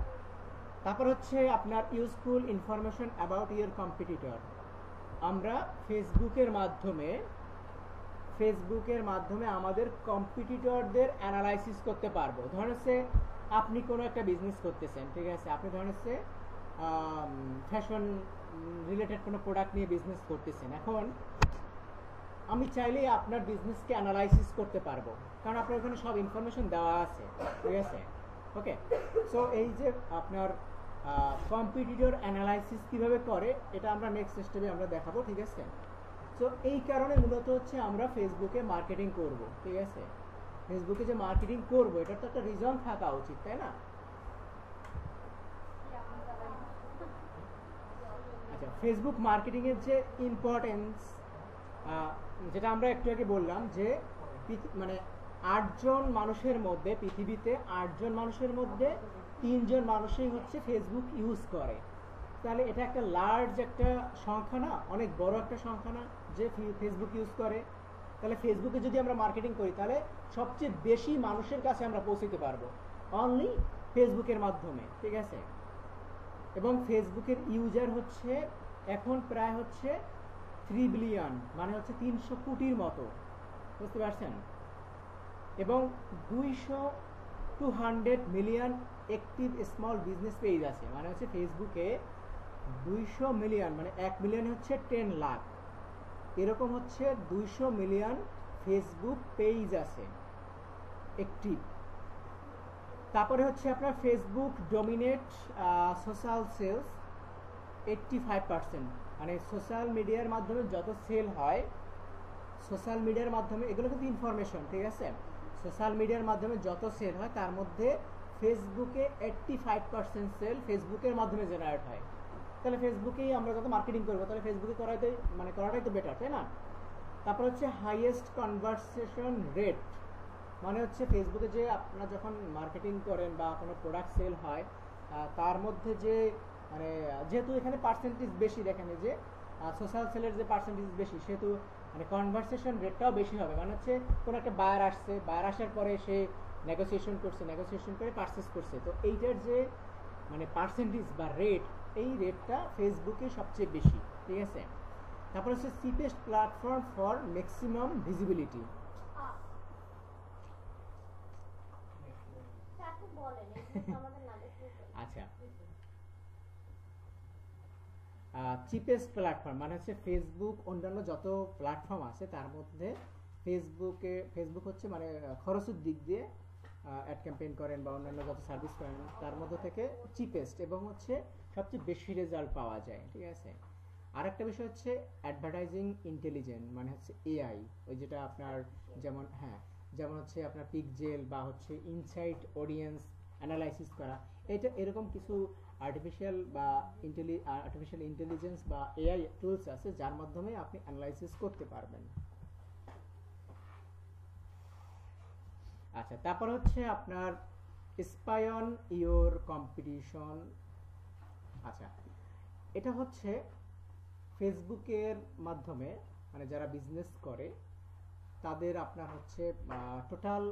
তারপর হচ্ছে আপনার useful information about your competitor. আমরা ফেসবুকের মাধ্যমে আমাদের কম্পিটিটরদের অ্যানালাইসিস করতে পারবো। ধরেন হচ্ছে আপনি কোনো একটা বিজনেস করতেছেন, ঠিক আছে, আপনি ধরেন হচ্ছে ফ্যাশন রিলেটেড কোনো প্রোডাক্ট নিয়ে বিজনেস করতেছেন। এখন আমি চাইলেই আপনার বিজনেসকে অ্যানালাইসিস করতে পারবো, কারণ আপনার ওখানে সব ইনফরমেশন দেওয়া আছে, ঠিক আছে? ওকে, সো এই যে আপনার কম্পিটিটর অ্যানালাইসিস কিভাবে করে এটা আমরা নেক্সট স্টেপে আমরা দেখাবো, ঠিক আছে? সো এই কারণে মূলত হচ্ছে আমরা ফেসবুকে মার্কেটিং করব, ঠিক আছে? ফেসবুকে যে মার্কেটিং করব এটার তো একটা রিজন থাকা উচিত, তাই না? আচ্ছা, ফেসবুক মার্কেটিং এর যে ইম্পর্টেন্স, যেটা আমরা একটু আগে বললাম যে মানে 8 জন মানুষের মধ্যে, পৃথিবীতে 8 জন মানুষের মধ্যে 3 জন মানুষই হচ্ছে ফেসবুক ইউজ করে। তাহলে এটা একটা লার্জ একটা সংখ্যা না, অনেক বড় একটা সংখ্যা না যে ফেসবুক ইউজ করে? তাহলে ফেসবুকে যদি আমরা মার্কেটিং করি তাহলে সবচেয়ে বেশি মানুষের কাছে আমরা পৌঁছতে পারবো অনলি ফেসবুকের মাধ্যমে, ঠিক আছে? এবং ফেসবুকের ইউজার হচ্ছে এখন প্রায় হচ্ছে 3 বিলিয়ন, মানে হচ্ছে 300 কোটির মতো, বুঝতে পারছেন? এবং 200 million active small business page আছে, মানে হচ্ছে ফেসবুকে 200 মিলিয়ন মানে 1 মিলিয়ন হচ্ছে 10 লাখ, এরকম হচ্ছে 200 মিলিয়ন ফেসবুক পেজ আছে অ্যাক্টিভ। তারপরে হচ্ছে আপনার ফেসবুক ডমিনেট সোশ্যাল সেলস 85%, মানে সোশ্যাল মিডিয়ার মাধ্যমে যত সেল হয়, সোশ্যাল মিডিয়ার মাধ্যমে, এগুলো কিন্তু ইনফরমেশন, ঠিক আছে? সোশ্যাল মিডিয়ার মাধ্যমে যত সেল হয় তার মধ্যে ফেসবুকে 85% সেল ফেসবুকের মাধ্যমে জেনারেট হয়। তাহলে ফেসবুকেই আমরা যত মার্কেটিং করবো তাহলে ফেসবুকে করাটাই তো বেটার, তাই না? তারপর হচ্ছে হাইয়েস্ট কনভারসেশন রেট, মানে হচ্ছে ফেসবুকে যে আপনারা যখন মার্কেটিং করেন বা কোনো প্রোডাক্ট সেল হয় তার মধ্যে যে মানে যেহেতু এখানে পার্সেন্টেজ বেশি, দেখেন যে সোশ্যাল সেলের যে পার্সেন্টেজ বেশি সেহেতু মানে কনভারসেশন রেটটাও বেশি হবে। মানে হচ্ছে কোনো একটা বায়ার আসছে, বায়ার আসার পরে সে নেগোসিয়েশন করে পারচেস করছে, তো এইটার যে মানে পার্সেন্টেজ বা রেট, এই রেটটা ফেসবুকে সবচেয়ে বেশি, ঠিক আছে? তারপর হচ্ছে cheapest platform for maximum visibility. আচ্ছা, চিপেস্ট প্ল্যাটফর্ম মানে হচ্ছে ফেসবুক অন্যান্য যত প্ল্যাটফর্ম আছে তার মধ্যে ফেসবুক হচ্ছে মানে খরচের দিক দিয়ে অ্যাড ক্যাম্পেইন করেন বা অন্যান্য যত সার্ভিস করেন তার মধ্যে থেকে চিপেস্ট এবং হচ্ছে সবচেয়ে বেশি রেজাল্ট পাওয়া যায়, ঠিক আছে। আরেকটা বিষয় হচ্ছে অ্যাডভার্টাইজিং ইন্টেলিজেন্ট, মানে হচ্ছে এআই, ওই যেটা আপনার যেমন যেমন হচ্ছে আপনার পিকজেল বা হচ্ছে ইনসাইট অডিয়েন্স অ্যানালাইসিস করা, এটা এরকম কিছু আর্টিফিশিয়াল ইন্টেলিজেন্স বা এআই টুলস আছে যার মাধ্যমে আপনি অ্যানালাইসিস করতে পারবেন। আচ্ছা, তারপর হচ্ছে আপনার স্পাই অন ইওর কম্পিটিশন। আচ্ছা, এটা হচ্ছে ফেসবুকের মাধ্যমে মানে যারা বিজনেস করে তাদের আপনার হচ্ছে টোটাল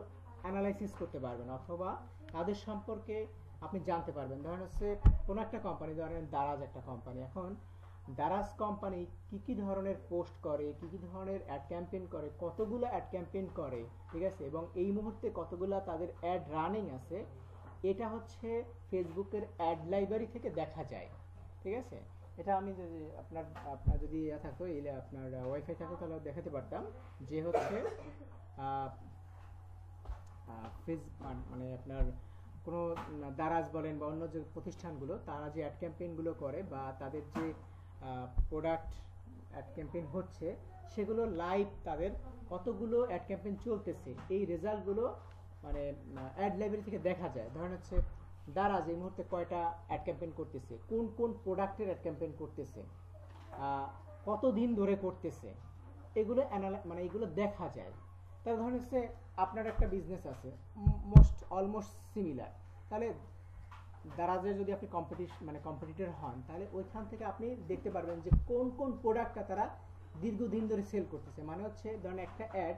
অ্যানালাইসিস করতে পারবেন অথবা তাদের সম্পর্কে আপনি জানতে পারবেন। ধরেন হচ্ছে কোনো একটা কোম্পানি, ধরেন দারাজ একটা কোম্পানি, এখন দারাজ কোম্পানি কি কি ধরনের পোস্ট করে, কি কি ধরনের অ্যাড ক্যাম্পেইন করে, কতগুলো অ্যাড ক্যাম্পেইন করে, ঠিক আছে, এবং এই মুহূর্তে কতগুলো তাদের অ্যাড রানিং আছে, এটা হচ্ছে ফেসবুকের অ্যাড লাইব্রেরি থেকে দেখা যায়, ঠিক আছে। এটা আমি যদি আপনার যদি থাকতো আপনার ওয়াইফাই থাকতো তাহলে দেখাতে পারতাম যে হচ্ছে মানে আপনার কোনো দারাজ বলেন বা অন্য যে প্রতিষ্ঠানগুলো তারা যে অ্যাড ক্যাম্পেইনগুলো করে বা তাদের যে প্রোডাক্ট অ্যাড ক্যাম্পেইন হচ্ছে সেগুলো লাইভ তাদের কতগুলো অ্যাড ক্যাম্পেইন চলতেছে এই রেজাল্টগুলো মানে অ্যাড লাইব্রেরি থেকে দেখা যায়। ধরেন হচ্ছে দারাজ এই মুহূর্তে কয়টা অ্যাড ক্যাম্পেইন করতেছে, কোন কোন প্রোডাক্টের অ্যাড ক্যাম্পেইন করতেছে, কতদিন ধরে করতেছে, এগুলো মানে এগুলো দেখা যায়। তাহলে ধরেন হচ্ছে আপনার একটা বিজনেস আছে অলমোস্ট সিমিলার, তাহলে দারাজের যদি আপনি কম্পিটিটর হন তাহলে ওইখান থেকে আপনি দেখতে পারবেন যে কোন কোন প্রোডাক্টটা তারা দীর্ঘদিন ধরে সেল করতেছে। মানে হচ্ছে ধরেন একটা অ্যাড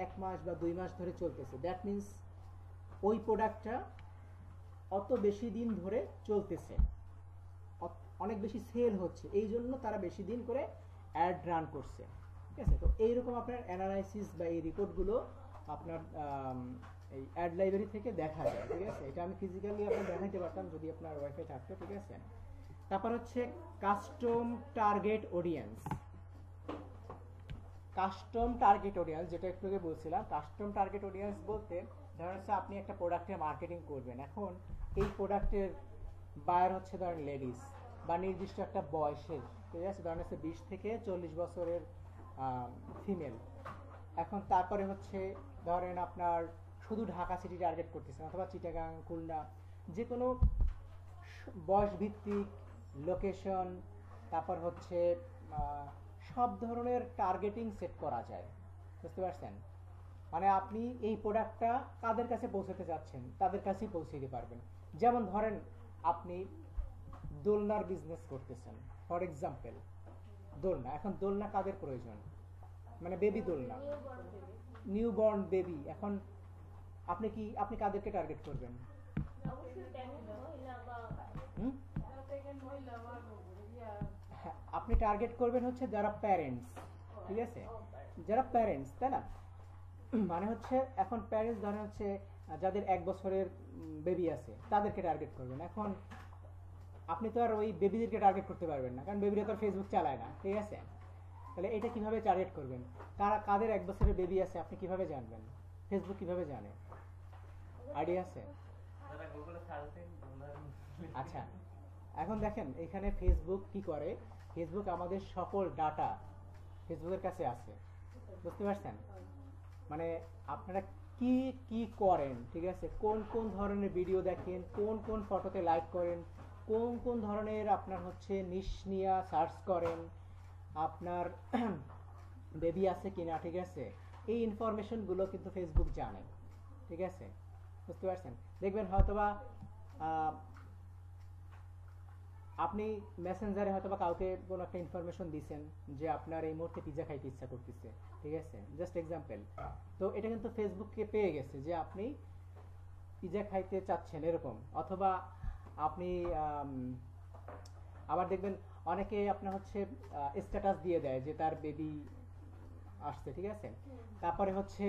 1 মাস বা 2 মাস ধরে চলতেছে, দ্যাট মিনস ওই প্রোডাক্টটা অত বেশি দিন ধরে চলতেছে, অনেক বেশি সেল হচ্ছে, এই জন্য তারা বেশি দিন করে অ্যাড রান করছে, ঠিক আছে। তো এইরকম আপনার অ্যানালাইসিস বা এই রিপোর্টগুলো আপনার এই অ্যাড লাইব্রেরি থেকে দেখা যায়, ঠিক আছে। এটা আমি ফিজিক্যালি আপনার দেখাইতে পারতাম যদি আপনার ওয়াইফাই থাকতো, ঠিক আছে। তারপর হচ্ছে custom target audience. Custom target audience যেটা একটু আগে বলছিলাম, কাস্টম টার্গেট অডিয়েন্স বলতে ধরেন হচ্ছে আপনি একটা প্রোডাক্টের মার্কেটিং করবেন, এখন এই প্রোডাক্টের বায়ার হচ্ছে ধরেন লেডিস বা নির্দিষ্ট একটা বয়সের, ঠিক আছে, ধরেন হচ্ছে 20 থেকে 40 বছরের ফিমেল। এখন তারপরে হচ্ছে ধরেন আপনার শুধু ঢাকা সিটি টার্গেট করতেছেন অথবা চিটাগাং, খুলনা, যে কোনো বয়স ভিত্তিক লোকেশন, তারপর হচ্ছে সব ধরনের টার্গেটিং সেট করা যায়, বুঝতে পারছেন। মানে আপনি এই প্রোডাক্টটা কাদের কাছে পৌঁছাতে যাচ্ছেন তাদের কাছেই পৌঁছে দিতে পারবেন। যেমন ধরেন আপনি দোলনার বিজনেস করতেছেন, ফর এক্সাম্পল দোলনা, এখন দোলনা কাদের প্রয়োজন, মানে বেবি দোলনা, নিউ বর্ন বেবি, এখন আপনি কাদেরকে টার্গেট করবেন? আপনি টার্গেট করবেন হচ্ছে যারা প্যারেন্টস, ঠিক আছে, যারা প্যারেন্টস, তাই না। মানে হচ্ছে এখন প্যারেন্টস ধরেন হচ্ছে যাদের 1 বছরের বেবি আছে তাদেরকে টার্গেট করবেন। এখন আপনি তো আর ওই বেবিদেরকে টার্গেট করতে পারবেন না, কারণ বেবিরা তো ফেসবুক চালায় না, ঠিক আছে। তাহলে এটা কিভাবে টার্গেট করবেন, কাদের 1 বছরের বেবি আছে আপনি কিভাবে জানবেন, ফেসবুক কিভাবে জানে, আইডিয়া আছে? আচ্ছা, এখন দেখেন এখানে ফেসবুক কি করে, ফেসবুক আমাদের সকল ডাটা ফেসবুকের কাছে আছে, বুঝতে পারছেন। মানে আপনারা কি কি করেন, ঠিক আছে, কোন কোন ধরনের ভিডিও দেখেন, কোন কোন ফটোতে লাইক করেন, কোন কোন ধরনের আপনার হচ্ছে নিশ নিয়ে সার্চ করেন, আপনার বেবি আছে কিনা, ঠিক আছে, এই ইনফরমেশনগুলো কিন্তু ফেসবুক জানে, ঠিক আছে, বুঝতে পারছেন। দেখবেন হয়তোবা আপনি মেসেঞ্জারে হয়তোবা কাউকে কোনো একটা ইনফরমেশন দিচ্ছেন যে আপনার এই মুহূর্তে পিজা খাইতে ইচ্ছা করতেছে, ঠিক আছে, জাস্ট এক্সাম্পল। তো এটা কিন্তু ফেসবুককে পেয়ে গেছে যে আপনি পিজা খাইতে চাচ্ছেন এরকম, অথবা আপনি আবার দেখবেন অনেকে আপনার হচ্ছে স্ট্যাটাস দিয়ে দেয় যে তার বেবি আসছে, ঠিক আছে, তারপরে হচ্ছে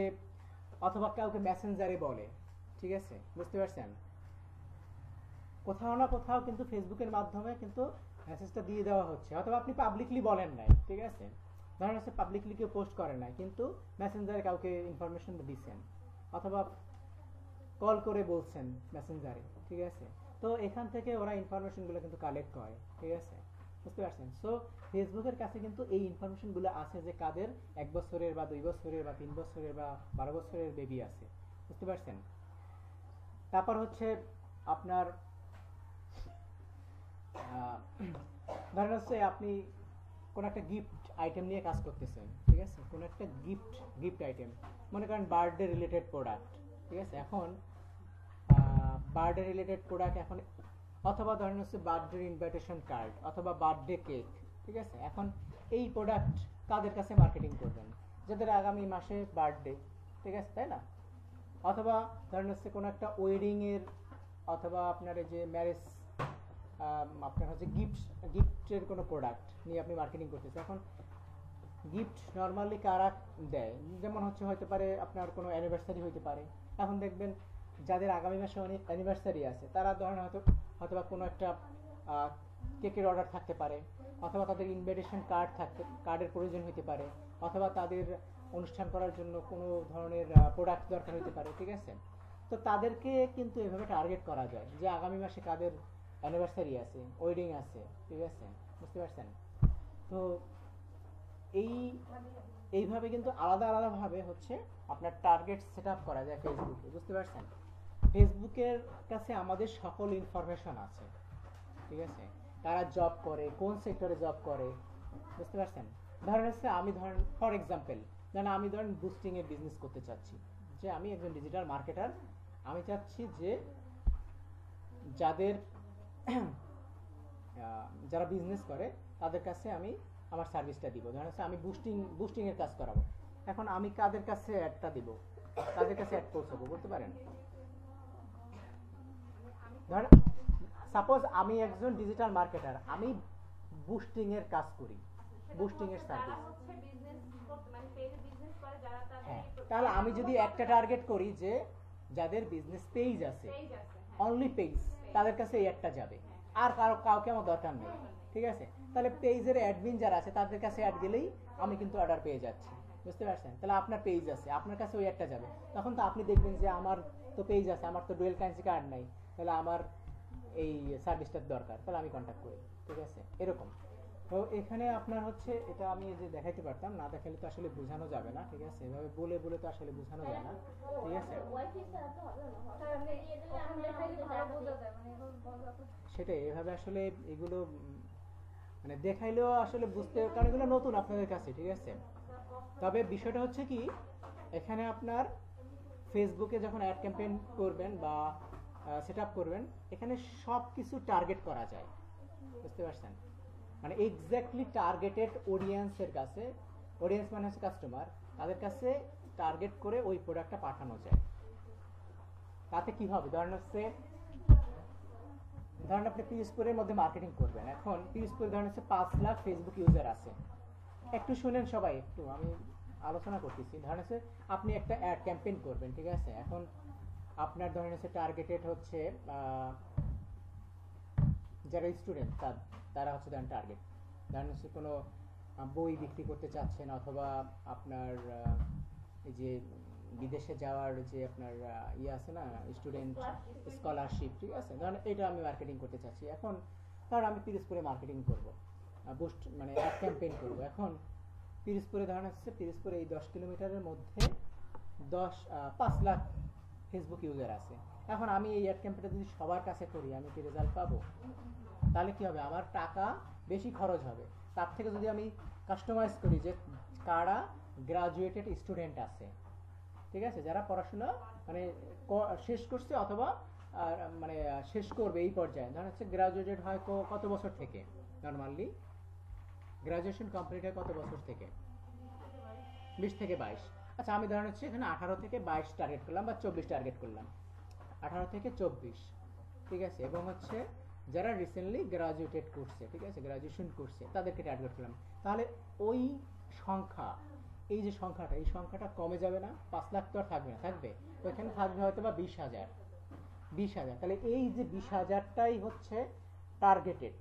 অথবা কাউকে মেসেঞ্জারে বলে, ঠিক আছে, বুঝতে পারছেন। কোথাও না কোথাও কিন্তু ফেসবুকের মাধ্যমে কিন্তু মেসেজটা দিয়ে দেওয়া হচ্ছে, অথবা আপনি পাবলিকলি বলেন নাই, ঠিক আছে, ধরেন হচ্ছে পাবলিকলি কেউ পোস্ট করে না, কিন্তু মেসেঞ্জারে কাউকে ইনফরমেশন দিচ্ছেন অথবা কল করে বলছেন মেসেঞ্জারে, ঠিক আছে? তো এখান থেকে ওরা ইনফরমেশনগুলো কিন্তু কালেক্ট করে, ঠিক আছে? বুঝতে পারছেন? সো ফেসবুকের কাছে কিন্তু এই ইনফরমেশনগুলো আছে যে কাদের 1 বছরের বা 2 বছরের বা 3 বছরের বা 12 বছরের বেবি আছে, বুঝতে পারছেন? তারপর হচ্ছে আপনার ধরেন হচ্ছে আপনি কোন একটা গিফট আইটেম নিয়ে কাজ করতেছেন, ঠিক আছে? কোন একটা গিফট আইটেম, মনে করেন বার্থডে রিলেটেড প্রোডাক্ট, ঠিক আছে? এখন বার্থডে রিলেটেড প্রোডাক্ট এখন, অথবা ধরেন হচ্ছে বার্থডে ইনভাইটেশন কার্ড অথবা বার্থডে কেক, ঠিক আছে? এখন এই প্রোডাক্ট কাদের কাছে মার্কেটিং করবেন? যাদের আগামী মাসে বার্থডে, ঠিক আছে, তাই না? অথবা ধরেন হচ্ছে কোনো একটা ওয়েডিংয়ের অথবা আপনার এই যে ম্যারেজ, আপনার হচ্ছে গিফটের কোনো প্রোডাক্ট নিয়ে আপনি মার্কেটিং করতেছেন। এখন গিফট নর্মালি কারা দেয়? যেমন হচ্ছে হতে পারে আপনার কোনো অ্যানিভার্সারি হতে পারে। এখন দেখবেন যাদের আগামী মাসে অনেক অ্যানিভার্সারি আছে তারা ধরেন হয়তো কোনো একটা কেকের অর্ডার থাকতে পারে, অথবা তাদের ইনভাইটেশন কার্ডের প্রয়োজন হতে পারে, অথবা তাদের অনুষ্ঠান করার জন্য কোনো ধরনের প্রোডাক্ট দরকার হতে পারে, ঠিক আছে? তো তাদেরকে কিন্তু এভাবে টার্গেট করা যায় যে আগামী মাসে কাদের অ্যানিভার্সারি আছে, ওয়েডিং আছে, ঠিক আছে? বুঝতে পারছেন? তো এইভাবে কিন্তু আলাদা ভাবে হচ্ছে আপনার টার্গেট সেট আপ করা যায় ফেসবুকে, বুঝতে পারছেন? ফেসবুকের কাছে আমাদের সকল ইনফরমেশন আছে, ঠিক আছে? তারা জব করে, কোন সেক্টরে জব করে, বুঝতে পারছেন? ধরেন হচ্ছে ফর এক্সাম্পল আমি বুস্টিং এর বিজনেস করতে চাচ্ছি, যে আমি একজন ডিজিটাল মার্কেটার, আমি চাচ্ছি যে যারা বিজনেস করে তাদের কাছে আমি আমার সার্ভিসটা দিব। ধরেন হচ্ছে আমি বুস্টিং এর কাজ করাবো। এখন আমি কাদের কাছে অ্যাডটা দিব, কাদের কাছে অ্যাড পৌঁছাবো, বলতে পারেন? ধরেন সাপোজ আমি একজন ডিজিটাল মার্কেটার, আমি বুস্টিং এর কাজ করি, বুস্টিং এর সার্ভিস। হ্যাঁ, তাহলে আমি যদি একটা টার্গেট করি যে যাদের বিজনেস পেজ আছে, অনলি পেজ, তাদের কাছে এই একটা যাবে, আর কাউকে আমার দরকার নেই, ঠিক আছে? তাহলে পেজের অ্যাডমিন যারা আছে তাদের কাছে অ্যাড দিলেই আমি কিন্তু অর্ডার পেয়ে যাচ্ছি, বুঝতে পারছেন? তাহলে আপনার পেজ আছে, আপনার কাছে ওই একটা যাবে, তখন তো আপনি দেখবেন যে আমার তো পেজ আছে, আমার তো ডুয়েল কারেন্সি কার্ড নাই, তাহলে আমার এই সার্ভিসটার দরকার, তাহলে আমি কন্ট্যাক্ট করি, ঠিক আছে? এরকম। তো এখানে আপনার হচ্ছে এটা আমি যে দেখাইতে পারতাম, না দেখালে তো আসলে বোঝানো যাবে না, ঠিক আছে? এভাবে বলে তো আসলে বোঝানো যায় না, ঠিক আছে? সেটাই, এভাবে আসলে এগুলো মানে দেখাইলেও আসলে বুঝতে, কারণ এগুলো নতুন আপনাদের কাছে, ঠিক আছে? তবে বিষয়টা হচ্ছে কি, এখানে আপনার ফেসবুকে যখন অ্যাড ক্যাম্পেইন করবেন বা সেট আপ করবেন, এখানে সব কিছু টার্গেট করা যায়, বুঝতে পারছেন? মানে এক্স্যাক্টলি টার্গেটেড অডিয়েন্সের কাছে, অডিয়েন্স মানে হচ্ছে কাস্টমার, তাদের কাছে টার্গেট করে ওই প্রোডাক্টটা পাঠানো যায়। তাতে কি হবে? ধরেন আপনি পিরোজপুরের মধ্যে মার্কেটিং করবেন। এখন পিরোজপুরে ধরেন হচ্ছে 5 লাখ ফেসবুক ইউজার আছে। একটু শুনেন সবাই, একটু আমি আলোচনা করতেছি। ধরেন হচ্ছে আপনি একটা অ্যাড ক্যাম্পেইন করবেন, ঠিক আছে? এখন আপনার ধরেন হচ্ছে টার্গেটেড হচ্ছে যারা স্টুডেন্ট, তারা হচ্ছে ধরেন টার্গেট। ধরেন হচ্ছে কোনো বই বিক্রি করতে চাচ্ছেন, অথবা আপনার এই যে বিদেশে যাওয়ার যে আপনার আছে না, স্টুডেন্ট স্কলারশিপ, ঠিক আছে? ধরেন এটা আমি মার্কেটিং করতে চাচ্ছি। এখন ধর আমি পিরোজপুরে মার্কেটিং করবো, বুস্ট মানে অ্যাড ক্যাম্পেইন করবো। এখন পিরোজপুরে ধরেন হচ্ছে পিরোজপুরে এই 10 কিলোমিটারের মধ্যে 5 লাখ ফেসবুক ইউজার আছে। এখন আমি এই অ্যাড ক্যাম্পেইনটা যদি সবার কাছে করি, আমি কি রেজাল্ট পাবো? তাহলে কি হবে? আমার টাকা বেশি খরচ হবে। তার থেকে যদি আমি কাস্টমাইজ করি যে কারা গ্রাজুয়েটেড স্টুডেন্ট আছে, ঠিক আছে, যারা পড়াশোনা মানে শেষ করছে অথবা মানে শেষ করবে এই পর্যায়ে, ধরেন হচ্ছে গ্রাজুয়েটেড হয় কত বছর থেকে? নর্মালি গ্রাজুয়েশন কমপ্লিট হয় কত বছর থেকে? 20 থেকে 22। আচ্ছা, আমি ধরেন হচ্ছে এখানে 18 থেকে 22 টার্গেট করলাম বা 24 টার্গেট করলাম, 18 থেকে 24, ঠিক আছে? এবং হচ্ছে যারা রিসেন্টলি গ্রাজুয়েটেড করছে, ঠিক আছে, গ্রাজুয়েশন করছে, তাদেরকে টার্গেট করলাম। তাহলে ওই সংখ্যা, এই যে সংখ্যাটা, এই সংখ্যাটা কমে যাবে না? 5 লাখ তো আর থাকবে না, থাকবে ওইখানে থাকবে হয়তো বা 20,000। তাহলে এই যে 20,000টাই হচ্ছে টার্গেটেড,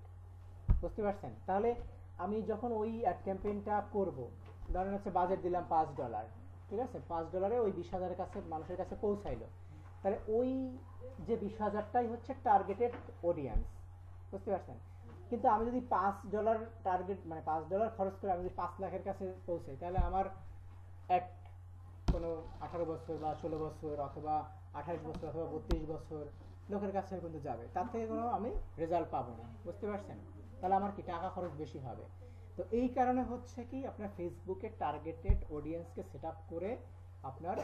বুঝতে পারছেন? তাহলে আমি যখন ওই অ্যাড ক্যাম্পেইনটা করব, ধরেন হচ্ছে বাজেট দিলাম $5, ঠিক আছে, $5 ওই 20,000-এর কাছে মানুষের কাছে পৌঁছাইলো, তাহলে ওই যে 20,000টাই হচ্ছে টার্গেটেড অডিয়েন্স, বুঝতে পারছেন। কিন্তু আমি যদি $5 টার্গেট মানে $5 খরচ করে আমি যদি 5 লাখের কাছে পৌঁছাই, তাহলে আমার এক কোনো 18 বছর বা 16 বছর অথবা 28 বছর অথবা 32 বছর লোকের কাছে কিন্তু যাবে, তার থেকে কোনো আমি রেজাল্ট পাবো না, বুঝতে পারছেন। তাহলে আমার কি টাকা খরচ বেশি হবে। তো এই কারণে হচ্ছে কি আপনার ফেসবুকে টার্গেটেড অডিয়েন্সকে সেট আপ করে আপনার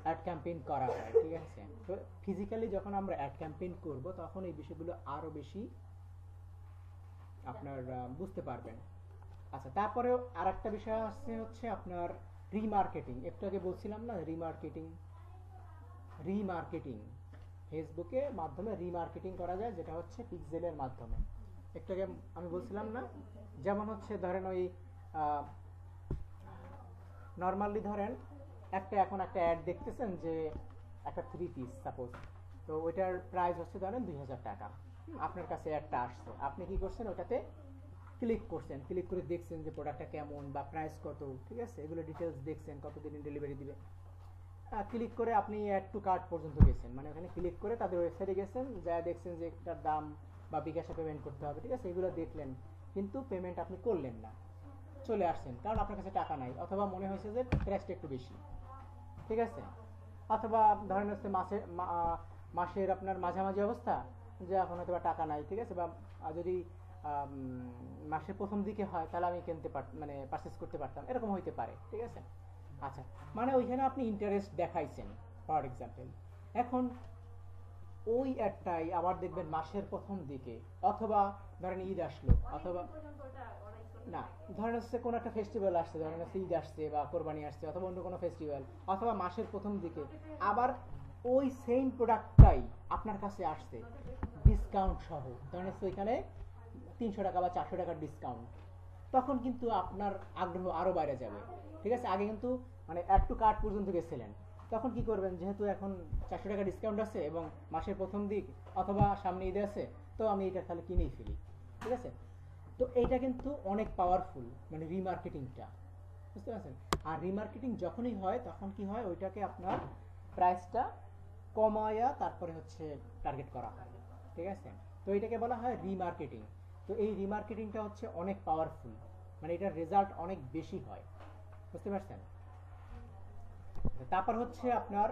অ্যাড ক্যাম্পেইন করা হয়, ঠিক আছে। তো ফিজিক্যালি যখন আমরা অ্যাড ক্যাম্পেইন করব তখন এই বিষয়গুলো আরো বেশি আপনার বুঝতে পারবেন। আচ্ছা, তারপরেও আর একটা বিষয় আসছে হচ্ছে আপনার রিমার্কেটিং। একটু আগে বলছিলাম না রিমার্কেটিং ফেসবুকে মাধ্যমে রিমার্কেটিং করা যায়, যেটা হচ্ছে পিক্সেলের মাধ্যমে। একটু আগে আমি বলছিলাম না, যেমন হচ্ছে ধরেন ওই নর্মালি ধরেন এখন একটা অ্যাড দেখতেছেন যে একটা 3 পিস সাপোজ, তো ওইটার প্রাইস হচ্ছে ধরেন 2,000 টাকা। আপনার কাছে অ্যাডটা আসছে, আপনি কি করছেন, ওটাতে ক্লিক করছেন, ক্লিক করে দেখছেন যে প্রোডাক্টটা কেমন বা প্রাইস কত, ঠিক আছে, এগুলো ডিটেলস দেখছেন, কতদিন ডেলিভারি দিবে। ক্লিক করে আপনি অ্যাড টু কার্ট পর্যন্ত গেছেন, মানে ওখানে ক্লিক করে তাদের ওয়েবসাইটে গেছেন, যা দেখছেন যে এটার দাম বা বিকাশে পেমেন্ট করতে হবে, ঠিক আছে, এগুলো দেখলেন, কিন্তু পেমেন্ট আপনি করলেন না, চলে আসছেন, কারণ আপনার কাছে টাকা নাই, অথবা মনে হয়েছে যে প্রাইসটা একটু বেশি, ঠিক আছে। অথবা ধরেন হচ্ছে মাসের আপনার মাঝামাঝি অবস্থা, যে এখন হয়তো টাকা নাই, ঠিক আছে, বা যদি মাসের প্রথম দিকে হয় তাহলে আমি কিনতে মানে পারচেস করতে পারতাম, এরকম হইতে পারে, ঠিক আছে। আচ্ছা, মানে ওইখানে আপনি ইন্টারেস্ট দেখাইছেন ফর এক্সাম্পল। এখন ওই অ্যাডটাই আবার দেখবেন মাসের প্রথম দিকে, অথবা ধরেন ঈদ আসলো, অথবা না ধরেন হচ্ছে কোনো একটা ফেস্টিভ্যাল আসছে, ধরেন হচ্ছে ঈদ আসছে বা কোরবানি আসছে অথবা অন্য কোনো ফেস্টিভ্যাল, অথবা মাসের প্রথম দিকে আবার ওই সেম প্রোডাক্টটাই আপনার কাছে আসছে ডিসকাউন্ট সহ, ধরেন হচ্ছে ওইখানে 300 টাকা বা 400 টাকার ডিসকাউন্ট, তখন কিন্তু আপনার আগ্রহ আরো বাইরে যাবে, ঠিক আছে। আগে কিন্তু মানে অ্যাড টু কার্ট পর্যন্ত গেছিলেন, তখন কি করবেন, যেহেতু এখন 400 টাকা ডিসকাউন্ট আছে এবং মাসের প্রথম দিক অথবা সামনে ঈদে আছে, তো আমি এটা তাহলে কিনেই ফেলি, ঠিক আছে। তো এইটা কিন্তু অনেক পাওয়ারফুল, মানে রিমার্কেটিংটা, বুঝতে পারছেন। আর রিমার্কেটিং যখনই হয় তখন কি হয়, ওইটাকে আপনার প্রাইসটা কমায়া তারপরে হচ্ছে টার্গেট করা হয়, ঠিক আছে। তো এটাকে বলা হয় রিমার্কেটিং। তো এই রিমার্কেটিংটা হচ্ছে অনেক পাওয়ারফুল, মানে এটার রেজাল্ট অনেক বেশি হয়, বুঝতে পারছেন। তারপর হচ্ছে আপনার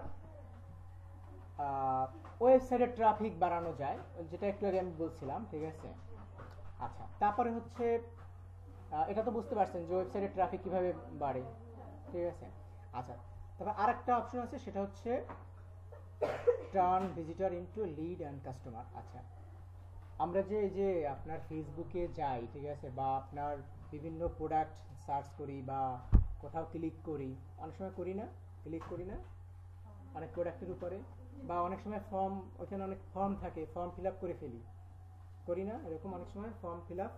ওয়েবসাইটে ট্রাফিক বাড়ানো যায়, যেটা একটু আগে আমি বলছিলাম, ঠিক আছে। আচ্ছা, তারপরে হচ্ছে এটা তো বুঝতে পারছেন যে ওয়েবসাইটে ট্রাফিক কিভাবে বাড়ে, ঠিক আছে। আচ্ছা, তারপর আরেকটা অপশন আছে, সেটা হচ্ছে turn visitor into lead and customer. আচ্ছা, আমরা যে আপনার ফেসবুকে যাই, ঠিক আছে, বা আপনার বিভিন্ন প্রোডাক্ট সার্চ করি বা কোথাও ক্লিক করি, অনেক সময় করি না, ক্লিক করি না অনেক প্রোডাক্টের উপরে, বা অনেক সময় ওখানে অনেক ফর্ম থাকে, ফর্ম ফিল আপ করে ফেলি, করি না এরকম অনেক সময় ফর্ম ফিল আপ,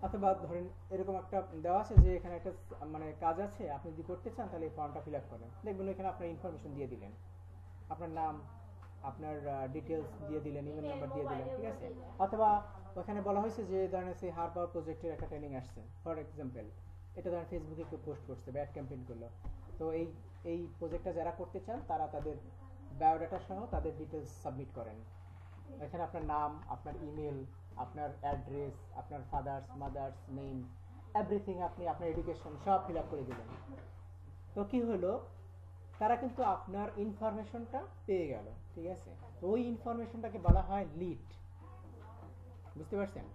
অথবা ধরেন এরকম একটা দেওয়া আছে যে এখানে একটা মানে কাজ আছে, আপনি যদি করতে চান তাহলে এই ফর্মটা ফিল আপ করেন, দেখবেন এখানে আপনার ইনফরমেশন দিয়ে দিলেন, আপনার নাম, আপনার ডিটেলস দিয়ে দিলেন, ইমেল নাম্বার দিয়ে দিলেন, ঠিক আছে। অথবা ওখানে বলা হয়েছে যে ধরেন সেই হারবার প্রজেক্টের একটা ট্রেনিং আসছে ফর এক্সাম্পল, এটা ধরেন ফেসবুকে একটু পোস্ট করছে, ব্যাড ক্যাম্পেইন করলো, তো এই প্রজেক্টটা যারা করতে চান তারা তাদের বায়োডাটা সহ তাদের ডিটেলস সাবমিট করেন, এখানে আপনার নাম, আপনার ইমেল, আপনার অ্যাড্রেস, আপনার ফাদার্স মাদার্স নেম, এভরিথিং, আপনি আপনার এডুকেশন সব ফিল আপ করে দিলেন। তো কি হলো, তারা কিন্তু আপনার ইনফরমেশনটা পেয়ে গেল, ঠিক আছে। তো ওই ইনফরমেশনটাকে বলা হয় লিড, বুঝতে পারছেন,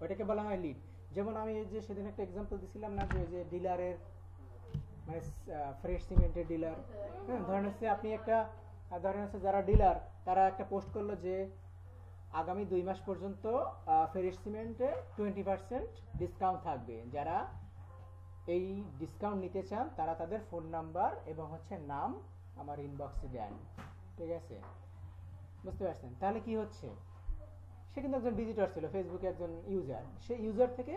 ওইটাকে বলা হয় লিড। যেমন আমি যে সেদিন একটা এক্সাম্পল দিছিলাম না, যে ডিলারের মানে ফ্রেশ সিমেন্টের ডিলার, হ্যাঁ, ধরেন হচ্ছে আপনি একটা ধরেন হচ্ছে যারা ডিলার তারা একটা পোস্ট করলো যে আগামী 2 মাস পর্যন্ত ফ্রেশ সিমেন্টে 20% ডিসকাউন্ট থাকবে, যারা এই ডিসকাউন্ট নিতে চান তারা তাদের ফোন নাম্বার এবং হচ্ছে নাম আমার ইনবক্সে দেন, ঠিক আছে, বুঝতে পারছেন। তাহলে কি হচ্ছে, সে কিন্তু একজন ভিজিটর ছিল, ফেসবুকে একজন ইউজার, সে ইউজার থেকে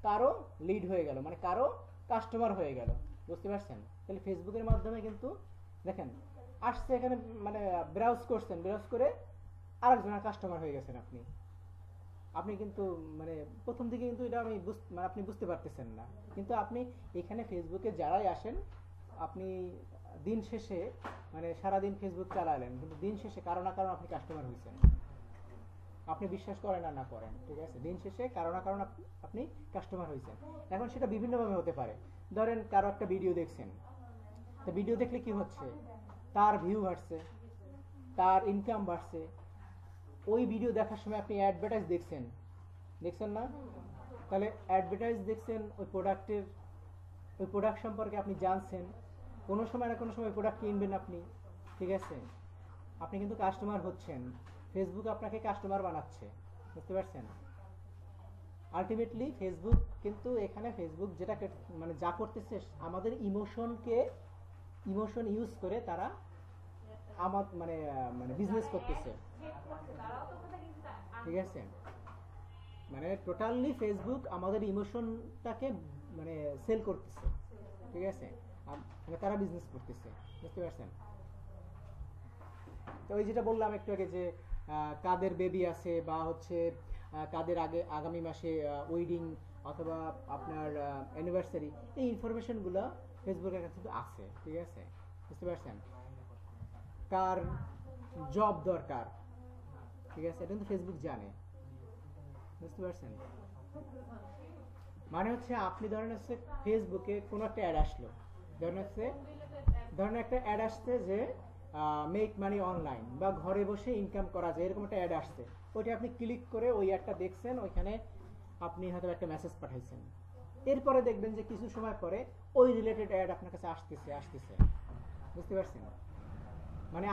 কারো লিড হয়ে গেল, মানে কারো কাস্টমার হয়ে গেল, বুঝতে পারছেন। তাহলে ফেসবুকের মাধ্যমে কিন্তু দেখেন আসছে, এখানে মানে ব্রাউজ করছেন, ব্রাউজ করে আরেকজনের কাস্টমার হয়ে গেছেন আপনি, আপনি কিন্তু মানে প্রথম দিকে কিন্তু এটা মানে আপনি বুঝতে পারতেছেন না, কিন্তু আপনি এখানে ফেসবুকে যারাই আসেন, আপনি দিন শেষে মানে সারাদিন ফেসবুক চালালেন, কিন্তু দিন শেষে কারো না কারণ আপনি কাস্টমার হয়েছেন। আপনি বিশ্বাস করেন আর না করেন, ঠিক আছে, দিন শেষে কারো না কারণ আপনি কাস্টমার হয়েছেন। এখন সেটা বিভিন্নভাবে হতে পারে। ধরেন কারো একটা ভিডিও দেখছেন, তো ভিডিও দেখলে কি হচ্ছে, তার ভিউ বাড়ছে, তার ইনকাম বাড়ছে। ওই ভিডিও দেখার সময় আপনি অ্যাডভার্টাইজ দেখছেন, দেখছেন না? তাহলে অ্যাডভার্টাইজ দেখছেন, ওই প্রোডাক্ট সম্পর্কে আপনি জানছেন, কোনো সময় না কোনো সময় প্রোডাক্ট কিনবেন আপনি, ঠিক আছে, আপনি কিন্তু কাস্টমার হচ্ছেন, ফেসবুক আপনাকে কাস্টমার বানাচ্ছে, বুঝতে পারছেন? আলটিমেটলি ফেসবুক কিন্তু এখানে ফেসবুক যেটা মানে যা করতেছে, আমাদের ইমোশন ইউজ করে তারা আমার মানে মানে বিজনেস করতেছে, ঠিক আছে, মানে টোটালি ফেসবুক আমাদের ইমোশনটাকে মানে সেল করতেছে, ঠিক আছে, মানে তারা বিজনেস করতেছে, বুঝতে পারছেন? তো ওই যেটা বললাম একটু আগে যে কাদের বেবি আছে বা হচ্ছে কাদের আগামী মাসে ওয়েডিং অথবা আপনার অ্যানিভার্সারি, এই ইনফরমেশনগুলো ফেসবুকের কাছে কিন্তু আছে, ঠিক আছে, বুঝতে পারছেন? কার জব দরকার, ঠিক আছে, এটা কিন্তু ফেসবুক জানে, বুঝতে পারছেন? মানে হচ্ছে আপনি ধরেন হচ্ছে ফেসবুকে কোনো একটা অ্যাড আসলো, ধরেন একটা অ্যাড আসছে যে মেক মানি অনলাইন বা ঘরে বসে ইনকাম করা যায়, এরকম একটা অ্যাড আসছে, ওইটা আপনি ক্লিক করে ওই অ্যাডটা দেখছেন, ওইখানে আপনি হয়তো একটা মেসেজ পাঠাইছেন, এরপরে দেখবেন যে কিছু সময় পরে ওই রিলেটেড অ্যাড আপনার কাছে আসতেছে, বুঝতে পারছেন? মানে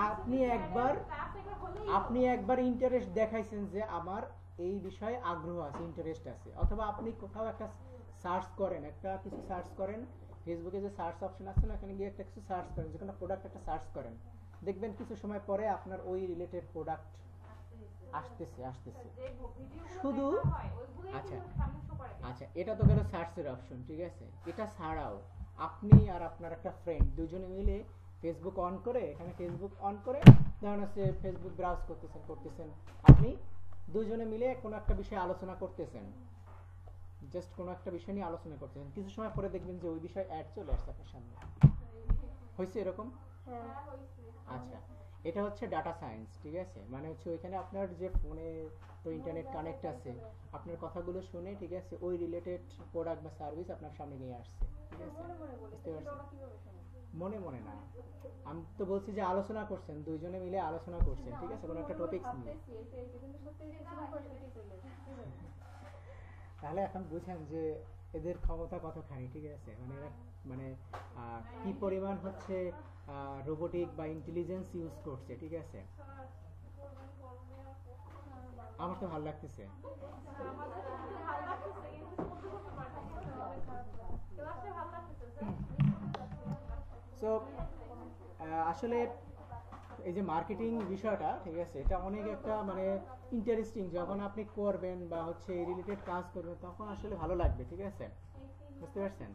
আপনি একবার ইন্টারেস্ট দেখাইছেন যে আমার এই বিষয়ে আগ্রহ আছে, ইন্টারেস্ট আছে, অথবা আপনি কোথাও একটা সার্চ করেন, ফেসবুকে যে সার্চ অপশন আছে না, এখানে গিয়ে একটা কিছু সার্চ করেন, যে কোনো প্রোডাক্ট একটা সার্চ করেন, দেখবেন কিছু সময় পরে আপনার ওই রিলেটেড প্রোডাক্ট আসতেছে। শুধু আচ্ছা, এটা তো গেল সার্চের অপশন, ঠিক আছে, এটা ছাড়াও আপনি আর আপনার একটা ফ্রেন্ড দুজনে মিলে ফেসবুক অন করে, এখানে ফেসবুক অন করে ধরেন হচ্ছে ফেসবুক ব্রাউজ করতেছেন, আপনি দুজনে মিলে কোনো একটা বিষয়ে আলোচনা করতেছেন, জাস্ট কোনো একটা বিষয় নিয়ে আলোচনা করতেছেন, কিছু সময় পরে দেখবেন যে ওই বিষয়ে অ্যাড চলে আসছে আপনার সামনে। হয়েছে এরকম? আচ্ছা, এটা হচ্ছে ডাটা সায়েন্স, ঠিক আছে, মানে হচ্ছে ওইখানে আপনার যে ফোনে তো ইন্টারনেট কানেক্ট আছে, আপনার কথাগুলো শুনে, ঠিক আছে, ওই রিলেটেড প্রোডাক্ট বা সার্ভিস আপনার সামনে নিয়ে আসছে, ঠিক আছে, বুঝতে পারছেন? মনে মনে না, আমি তো বলছি যে আলোচনা করছেন, দুইজনে মিলে আলোচনা করছেন, ঠিক আছে, কোনো একটা টপিকস নিয়ে। তাহলে এখন বুঝেন যে এদের ক্ষমতা কতখানি, ঠিক আছে, মানে এরা মানে কি পরিমাণ হচ্ছে রোবোটিক বা ইন্টেলিজেন্স ইউজ করছে, ঠিক আছে। আমার তো ভালো লাগতেছে। সো আসলে এই যে মার্কেটিং বিষয়টা, ঠিক আছে, এটা অনেক একটা মানে ইন্টারেস্টিং, যখন আপনি করবেন বা হচ্ছে এই রিলেটেড কাজ করবেন তখন আসলে ভালো লাগবে, ঠিক আছে, বুঝতে পারছেন?